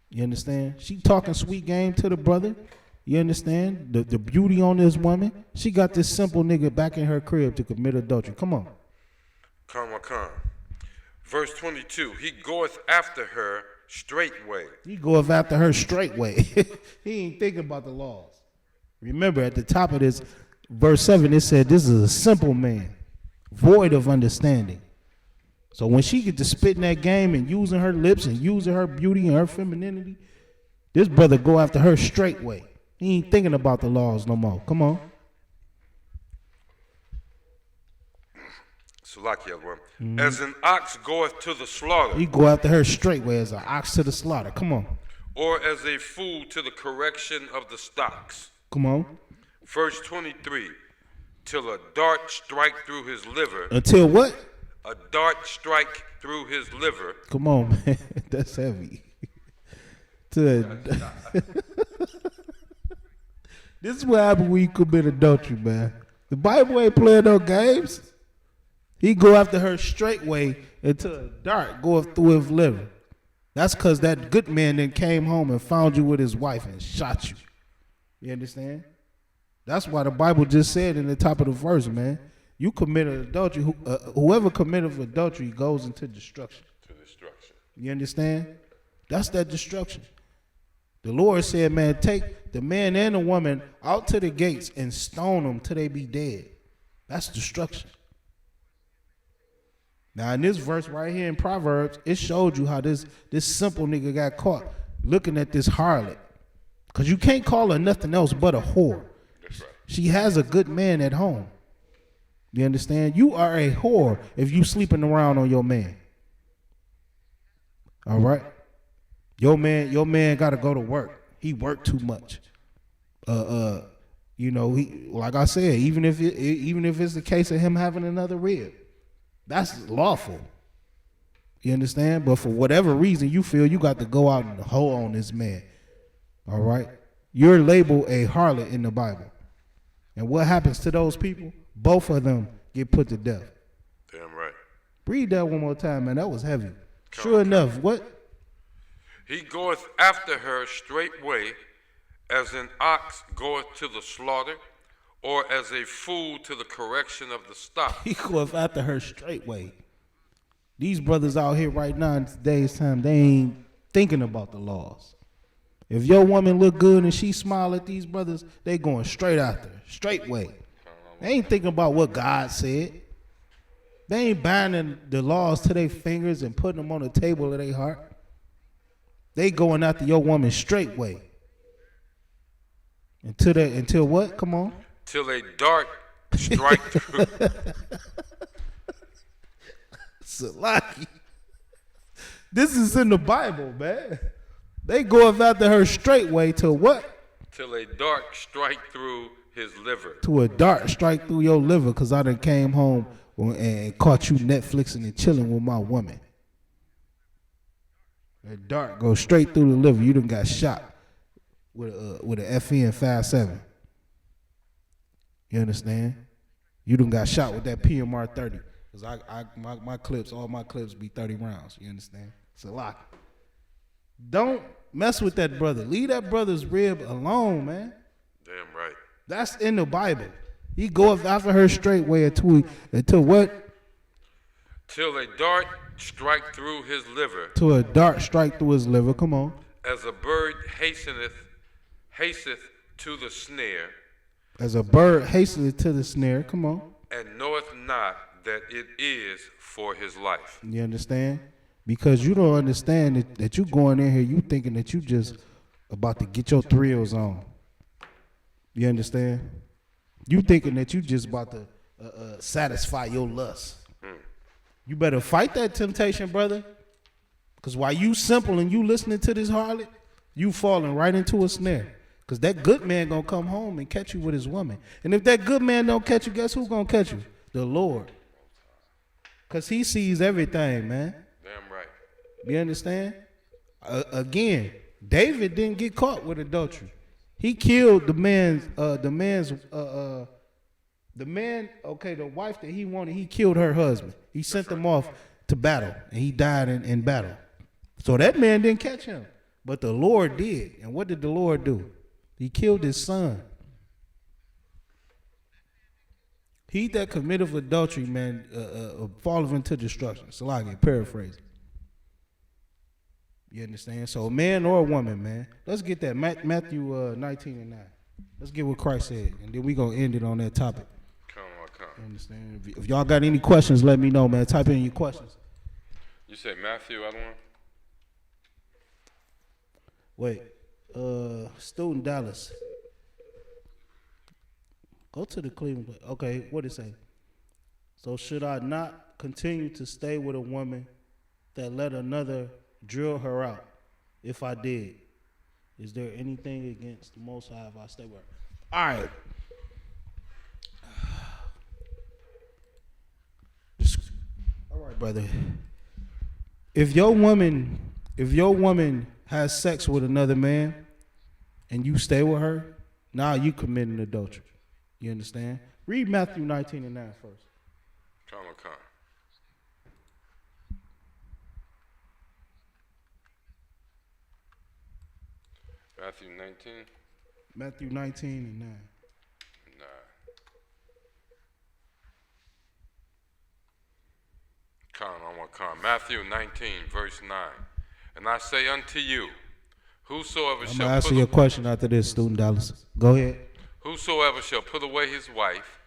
You understand? She talking sweet game to the brother. You understand? The beauty on this woman. She got this simple nigga back in her crib to commit adultery. Come on. Come. Verse 22. He goeth after her straightway. He goeth after her straightway. He ain't thinking about the laws. Remember, at the top of this, verse 7, it said this is a simple man, void of understanding. So when she get to spitting that game and using her lips and using her beauty and her femininity, this brother go after her straightway. He ain't thinking about the laws no more. Come on. Salakia, as an ox goeth to the slaughter. He go after her straightway as an ox to the slaughter. Come on. Or as a fool to the correction of the stocks. Come on. Verse 23, till a dart strike through his liver. Until what? A dart strike through his liver. Come on, man. That's heavy. This is what happens when you commit adultery, man. The Bible ain't playing no games. He go after her straightway until a dart goes through his liver. That's because that good man then came home and found you with his wife and shot you. You understand? That's why the Bible just said in the top of the verse, man, you committed adultery. Whoever committed adultery goes into destruction. To destruction. You understand? That's that destruction. The Lord said, man, take the man and the woman out to the gates and stone them till they be dead. That's destruction. Now, in this verse right here in Proverbs, it showed you how this simple nigga got caught looking at this harlot. Because you can't call her nothing else but a whore. That's right. She has a good man at home. You understand? You are a whore if you sleeping around on your man. All right? Your man got to go to work. He worked too much. You know, he, like I said, even if it's the case of him having another rib, that's lawful. You understand? But for whatever reason, you feel you got to go out and hoe on this man. All right? You're labeled a harlot in the Bible. And what happens to those people? Both of them get put to death. Damn right. Read that one more time, man. That was heavy. Sure enough, what? He goeth after her straightway, as an ox goeth to the slaughter, or as a fool to the correction of the stock. He goeth after her straightway. These brothers out here right now in today's time, they ain't thinking about the laws. If your woman look good and she smile at these brothers, they going straight after her, straightway. They ain't thinking about what God said. They ain't binding the laws to their fingers and putting them on the table of their heart. They going after your woman straightway. Until what? Come on. Till a dart strike through. Salaki. This is in the Bible, man. They go after her straightway to what? Till a dart strike through his liver. To a dart strike through your liver, because I done came home and caught you Netflixing and chilling with my woman. A dart goes straight through the liver. You done got shot with a FN 5.7. You understand? You done got shot with that PMR 30. Because my clips, all my clips be 30 rounds. You understand? It's a lot. Don't mess with that brother. Leave that brother's rib alone, man. Damn right. That's in the Bible. He goeth after her straightway until what? Till a dart strike through his liver. To a dart strike through his liver. Come on. As a bird hasteth to the snare. As a bird hasteneth to the snare. Come on. And knoweth not that it is for his life. You understand? Because you don't understand that you going in here, you thinking that you just about to get your thrills on. You understand? You thinking that you just about to satisfy your lust. You better fight that temptation, brother. Because while you simple and you listening to this harlot, you falling right into a snare. Because that good man going to come home and catch you with his woman. And if that good man don't catch you, guess who's going to catch you? The Lord. Because he sees everything, man. Damn right. You understand? Again, David didn't get caught with adultery. He killed the wife that he wanted, he killed her husband. He sent them off to battle, and he died in battle. So that man didn't catch him, but the Lord did. And what did the Lord do? He killed his son. He that committeth adultery, man, falleth into destruction. So I can paraphrase. You understand? So a man or a woman, man. Let's get that. Matthew 19:9. Let's get what Christ said, and then we going to end it on that topic. Come. You understand? If y'all got any questions, let me know, man. Type in your questions. You say Matthew, I don't know. Wait, Student Dallas. Go to the Cleveland. Okay, what it say? So should I not continue to stay with a woman that let another drill her out? If I did, is there anything against the Most High if I stay with her? All right. All right, brother. If your woman has sex with another man and you stay with her, now you committing adultery. You understand? Read Matthew 19:9 first. Come. Matthew 19. Matthew 19:9. Nah. Matthew 19, verse 9. And I say unto you, whosoever I'm shall gonna answer your question after this, Student Dallas. Go ahead. Whosoever shall put away his wife,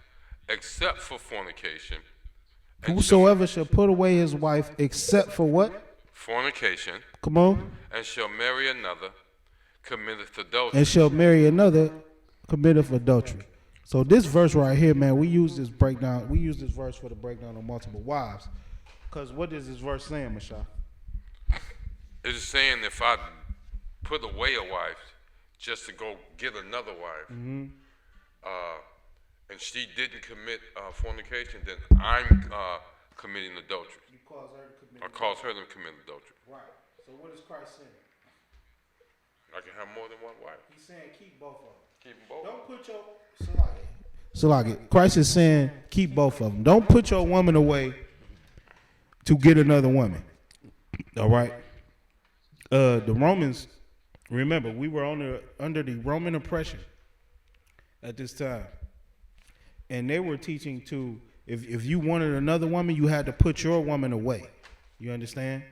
except for fornication. Whosoever shall put away his wife, except for what? Fornication. Come on. And shall marry another, committeth adultery. And shall marry another, committeth adultery. So this verse right here, man, we use this breakdown. We use this verse for the breakdown of multiple wives. Because what is this verse saying, Mashah? It's saying if I put away a wife just to go get another wife, and she didn't commit fornication, then I'm committing adultery. You cause her to commit I cause her to commit adultery. Right. So what is Christ saying? I can have more than one wife. He's saying keep both of them. Keep them both. Don't put your Salaki. Christ is saying keep both of them. Don't put your woman away to get another woman. All right. The Romans, remember, we were under the Roman oppression at this time, and they were teaching to if you wanted another woman, you had to put your woman away. You understand?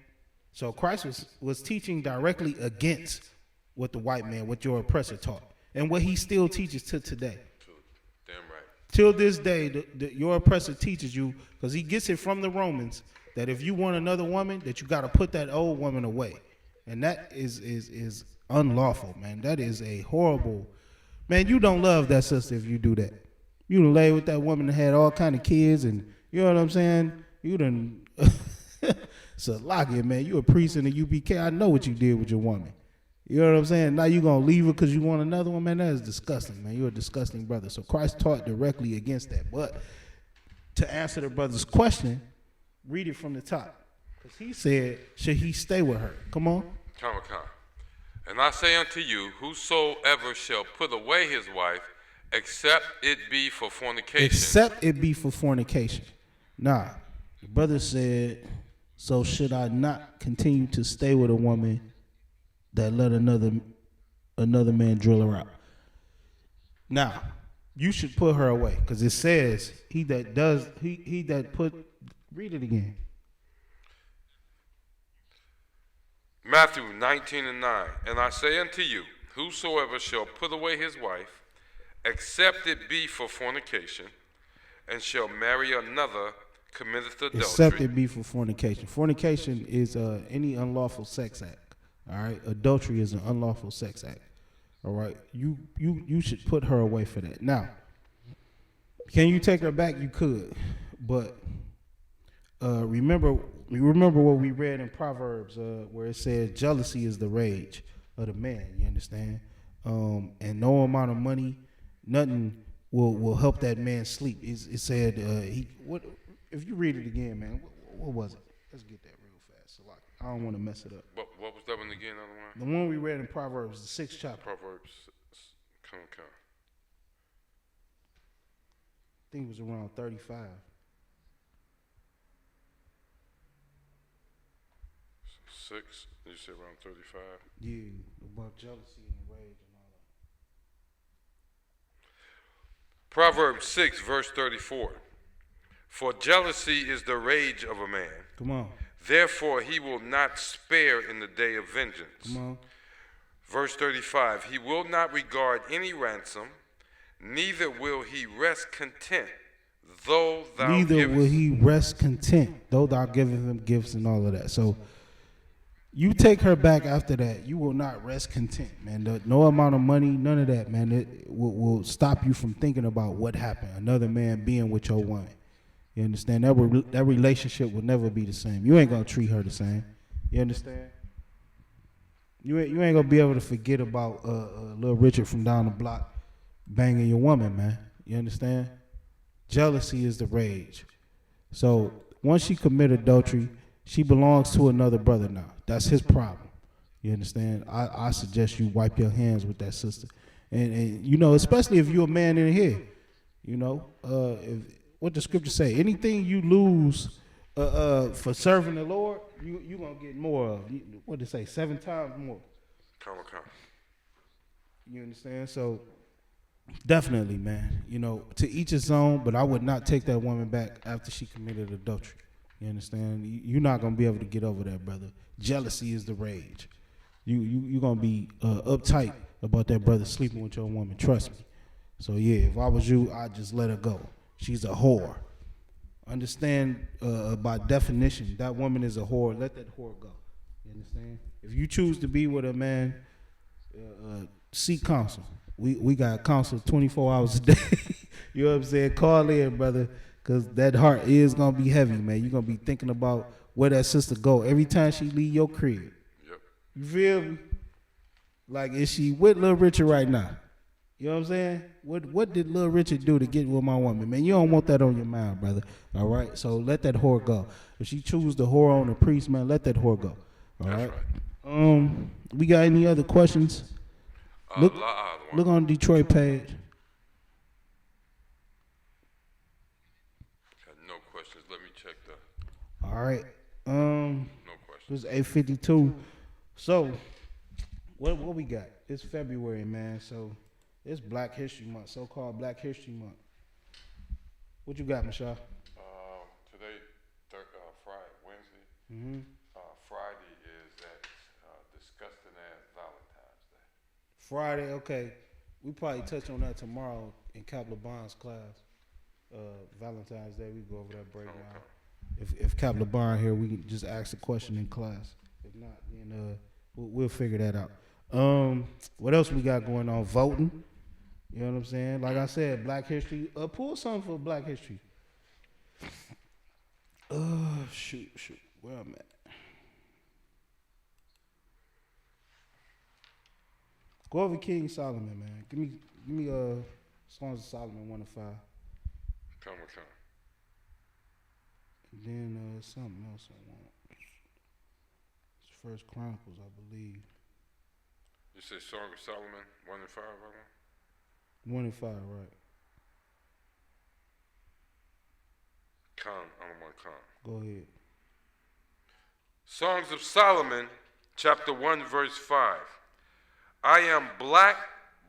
So Christ was teaching directly against what the white man, what your oppressor taught, and what he still teaches to today. Damn right. Till this day, your oppressor teaches you, because he gets it from the Romans, that if you want another woman, that you got to put that old woman away. And that is unlawful, man. That is a horrible, man, you don't love that sister if you do that. You done lay with that woman that had all kind of kids, and you know what I'm saying? You done, Salakia, man, you a priest in the UPK. I know what you did with your woman. You know what I'm saying? Now you going to leave her because you want another one, man? That is disgusting, man. You're a disgusting brother. So Christ taught directly against that. But to answer the brother's question, read it from the top. Because he said, should he stay with her? Come on. Come. And I say unto you, whosoever shall put away his wife, except it be for fornication. Except it be for fornication. Nah, the brother said, so should I not continue to stay with a woman that let another man drill her out? Now, you should put her away, because it says, read it again. Matthew 19:9. And I say unto you, whosoever shall put away his wife, except it be for fornication, and shall marry another, committeth adultery. Except it be for fornication. Fornication is any unlawful sex act. All right, adultery is an unlawful sex act. All right, you should put her away for that. Now, can you take her back? You could, but remember what we read in Proverbs, where it said jealousy is the rage of the man. You understand? And no amount of money, nothing will help that man sleep. It said if you read it again, man, what was it? Let's get that real fast. So I don't want to mess it up. What was that one again? The one we read in Proverbs, the 6th chapter. Proverbs. Come. I think it was around 35. 6. You said around 35. Yeah, about jealousy and rage and all that. Proverbs 6, verse 34. For jealousy is the rage of a man. Come on. Therefore he will not spare in the day of vengeance. Come on. Verse 35. He will not regard any ransom, neither will he rest content, though thou neither will givest. he rest content, though thou givest him gifts and all of that. So you take her back after that, you will not rest content, man. No amount of money, none of that, man. It will stop you from thinking about what happened. Another man being with your woman. You understand? That relationship will never be the same. You ain't gonna treat her the same. You understand? You ain't gonna be able to forget about little Richard from down the block banging your woman, man. You understand? Jealousy is the rage. So once she committed adultery, she belongs to another brother now. That's his problem. You understand? I suggest you wipe your hands with that sister. And you know, especially if you're a man in here, you know, what the scripture say, anything you lose for serving the Lord, you going to get more of. What did it say? 7 times more. Come. You understand? So definitely, man, you know, to each his own, but I would not take that woman back after she committed adultery. You understand? You're not going to be able to get over that, brother. Jealousy is the rage. You're going to be uptight about that brother sleeping with your woman. Trust me. So, yeah, if I was you, I'd just let her go. She's a whore. Understand by definition, that woman is a whore. Let that whore go. You understand? If you choose to be with a man, seek counsel. We got counsel 24 hours a day. You know what I'm saying? Call in, brother, because that heart is going to be heavy, man. You're going to be thinking about where that sister go every time she leave your crib. Yep. You feel me? Like, is she with Lil Richard right now? You know what I'm saying? What did Lil Richard do to get with my woman, man? You don't want that on your mind, brother. All right? So let that whore go. If she choose the whore on the priest, man, let that whore go. All right? We got any other questions? Look on the Detroit page. Got no questions. Let me check the. All right. No questions. This is 8:52. So, what we got? It's February, man. So, it's Black History Month, so-called Black History Month. What you got, Michelle? Today, Friday, Wednesday. Mm-hmm. Friday is that disgusting ass Valentine's Day. Friday, okay. We probably touch on that tomorrow in Cap LeBron's class. Valentine's Day, we go over that breakdown. If Cap LeBron here, we can just ask a question in class. If not, then we'll figure that out. What else we got going on? Voting. You know what I'm saying? Like I said, Black History. Pull something for Black History. Shoot. Where I'm at. Go over King Solomon, man. Give me Songs of Solomon 1 to 5. Come. And then something else I want. It's First Chronicles, I believe. You say Song of Solomon 1 and 5, right? 1 and 5, right? I don't want to. Go ahead. Songs of Solomon, chapter 1, verse 5. I am black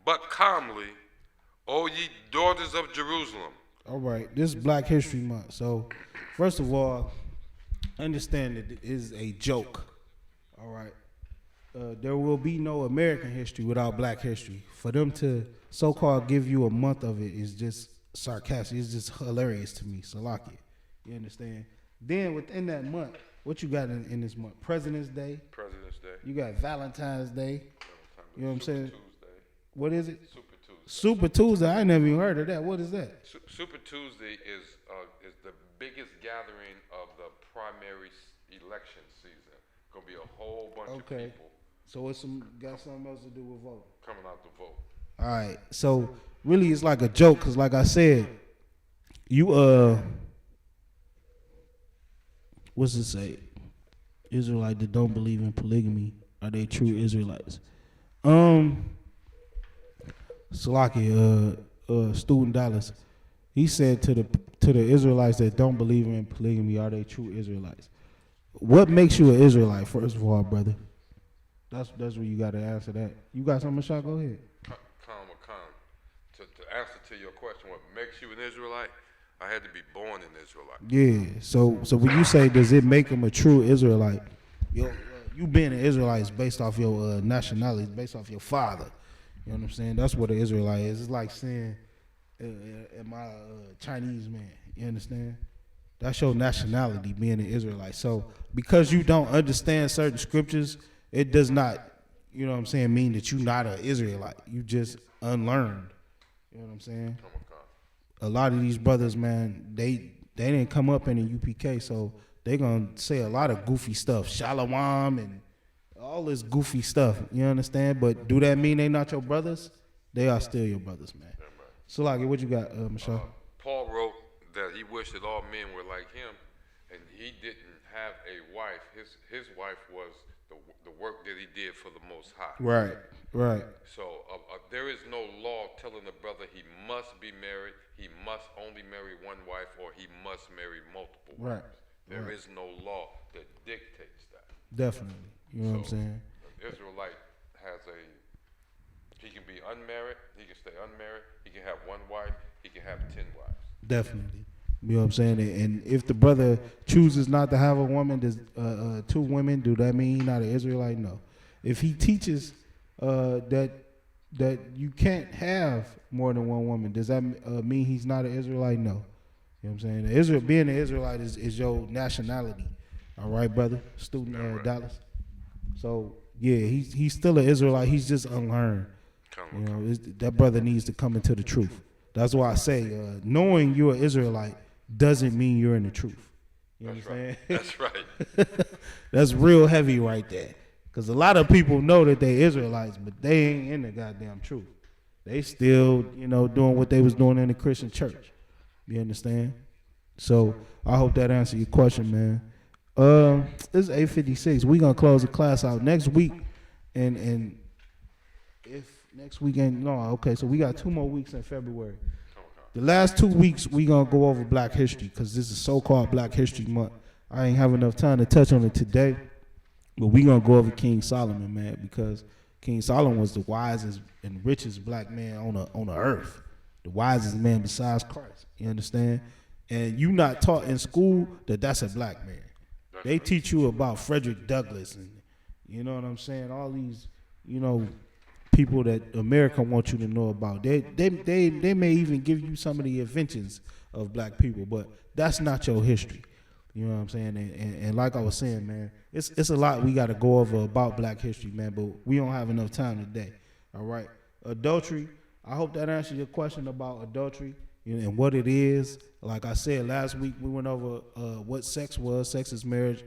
but comely, O ye daughters of Jerusalem. All right, this is Black History Month. So, first of all, understand that it is a joke. All right. There will be no American history without Black history. For them to so-called give you a month of it is just sarcastic. It's just hilarious to me. Salakia. You understand? Then within that month, what you got in this month? President's Day. You got Valentine's Day. You know what I'm saying? Tuesday. What is it? Super Tuesday. Super Tuesday. I never even heard of that. What is that? Super Tuesday is the biggest gathering of the primary election season. Gonna be a whole bunch of people. So it's got something else to do with voting. Coming out to vote. All right. So really, it's like a joke because, like I said, you what's it say? Israelite that don't believe in polygamy, are they true Israelites? Salaki, Student Dallas, he said to the Israelites that don't believe in polygamy, are they true Israelites? What makes you an Israelite, first of all, brother? That's where you got to answer that. You got something, Shah? Go ahead. To answer to your question, what makes you an Israelite? I had to be born an Israelite. Yeah. So when you say, does it make him a true Israelite? You being an Israelite is based off your nationality, based off your father. You know what I'm saying? That's what an Israelite is. It's like saying, am I a Chinese man? You understand? That's your nationality, being an Israelite. So because you don't understand certain scriptures, it does not, you know what I'm saying, mean that you're not an Israelite. You just unlearned. You know what I'm saying? A lot of these brothers, man, they didn't come up in the UPK, so they gonna say a lot of goofy stuff, shalom and all this goofy stuff. You understand? But do that mean they not your brothers? They are still your brothers, man. So, like, what you got, Michelle? Paul wrote that he wished that all men were like him, and he didn't have a wife. His wife was the work that he did for the Most High. Right. So there is no law telling the brother he must be married, he must only marry one wife, or he must marry multiple wives. There is no law that dictates that. Definitely. You know what I'm saying? An Israelite he can be unmarried, he can stay unmarried, he can have one wife, he can have 10 wives. Definitely. You know what I'm saying? And if the brother chooses not to have a woman, does 2 women, do that mean he's not an Israelite? No. If he teaches that you can't have more than one woman, does that mean he's not an Israelite? No. You know what I'm saying? Being an Israelite is your nationality. All right, brother? Student Dallas. So, yeah, he's still an Israelite. He's just unlearned. You know, that brother needs to come into the truth. That's why I say knowing you're an Israelite doesn't mean you're in the truth. You know what I'm saying? That's right. That's real heavy right there. Because a lot of people know that they Israelites, but they ain't in the goddamn truth. They still, doing what they was doing in the Christian church. You understand? So I hope that answered your question, man. This is 8:56. We're going to close the class out next week. And if next weekend, so we got 2 more weeks in February. The last 2 weeks, we going to go over Black History because this is so-called Black History Month. I ain't have enough time to touch on it today, but we going to go over King Solomon, man, because King Solomon was the wisest and richest black man on the earth, the wisest man besides Christ. You understand? And you not taught in school that that's a black man. They teach you about Frederick Douglass and, you know what I'm saying, all these, people that America wants you to know about. They may even give you some of the inventions of black people, but that's not your history. You know what I'm saying? And like I was saying, man, it's a lot we got to go over about Black history, man, but we don't have enough time today. All right. Adultery, I hope that answers your question about adultery and what it is. Like I said, last week we went over what sex was. Sex is marriage.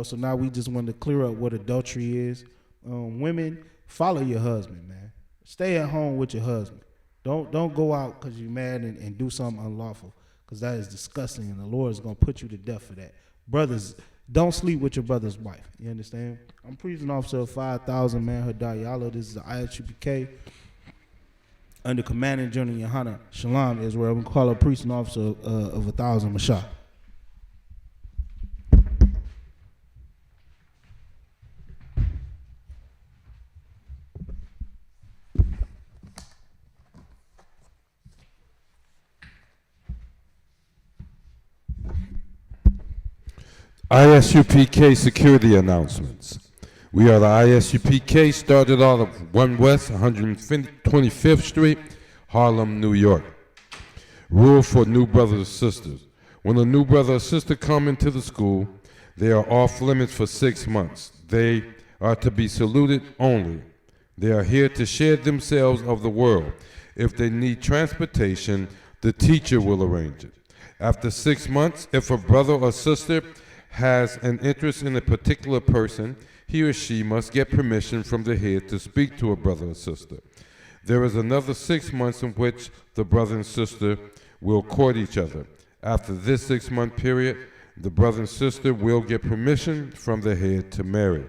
So now we just wanted to clear up what adultery is. Women, follow your husband, man. Stay at home with your husband. Don't go out because you're mad and do something unlawful, because that is disgusting, and the Lord is going to put you to death for that. Brothers, don't sleep with your brother's wife. You understand? I'm preaching officer of 5,000, man, Hadar Yalo. This is the ISUPK. Under Commanding General Yohana Shalom Israel. We call a preaching officer of 1,000 Mashah. ISUPK security announcements. We are the ISUPK, started out of 1 West 125th Street, Harlem, New York. Rule for new brothers and sisters. When a new brother or sister come into the school, they are off limits for 6 months. They are to be saluted only. They are here to share themselves of the world. If they need transportation, the teacher will arrange it. After 6 months, if a brother or sister has an interest in a particular person, he or she must get permission from the head to speak to a brother or sister. There is another 6 months in which the brother and sister will court each other. After this 6-month period, the brother and sister will get permission from the head to marry.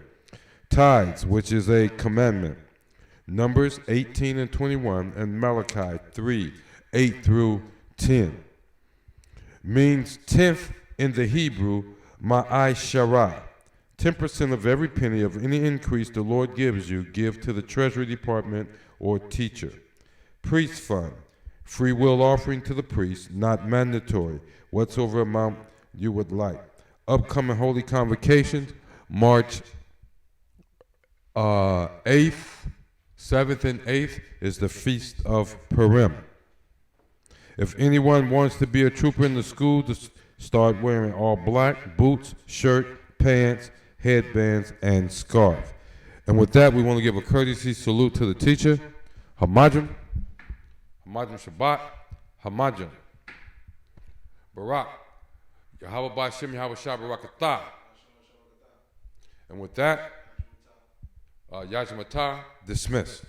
Tithes, which is a commandment. Numbers 18 and 21 and Malachi 3, 8 through 10. Means tenth in the Hebrew, Ma'ai Shara. 10% of every penny of any increase the Lord gives you, give to the Treasury Department or teacher. Priest fund. Free will offering to the priest, not mandatory, whatsoever amount you would like. Upcoming holy convocations, March 8th, 7th, and 8th is the Feast of Purim. If anyone wants to be a trooper in the school, to start wearing all black, boots, shirt, pants, headbands, and scarf. And with that, we want to give a courtesy salute to the teacher, Hamadrim, Shabbat, Hamadrim, Barak, Yahweh Ba'Shem, Yahweh Shah Barakatah. And with that, Yajimata, dismissed.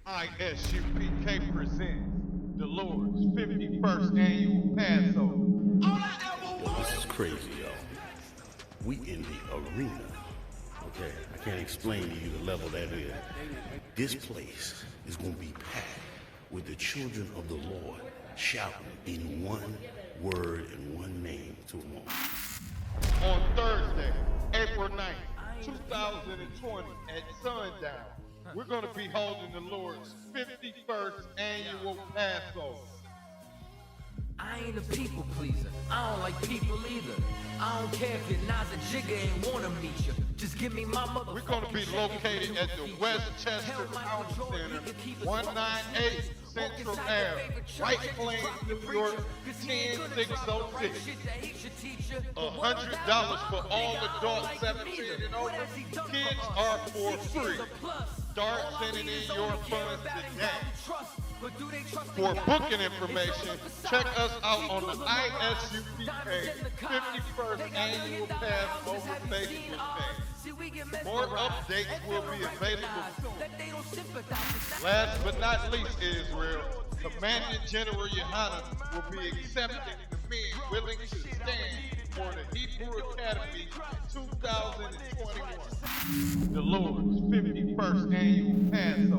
ISUPK presents the Lord's 51st annual Passover. Yo, this is crazy, yo. We in the arena. Okay, I can't explain to you the level that is. This place is going to be packed with the children of the Lord shouting in one word and one name to him. On Thursday, April 9th, 2020 at sundown, we're going to be holding the Lord's 51st annual Passover. I ain't a people pleaser. I don't like people either. I don't care if your Naza Jigga ain't wanna meet you. Just give me my mother. We're going to be located at the Westchester Town Center, 198 Central Ave, White Plains, New York, 10606. $100 for all adults 17 and over. Kids are for free. Start sending in your funds today. For booking information, check us out on the ISUPK 51st Annual Passover Facebook page. More updates will be available soon. Last but not least, Israel, Commandant General Yohanan will be accepting the men willing to stand for the Hebrew Academy 2021. The Lord's 51st Annual Passover.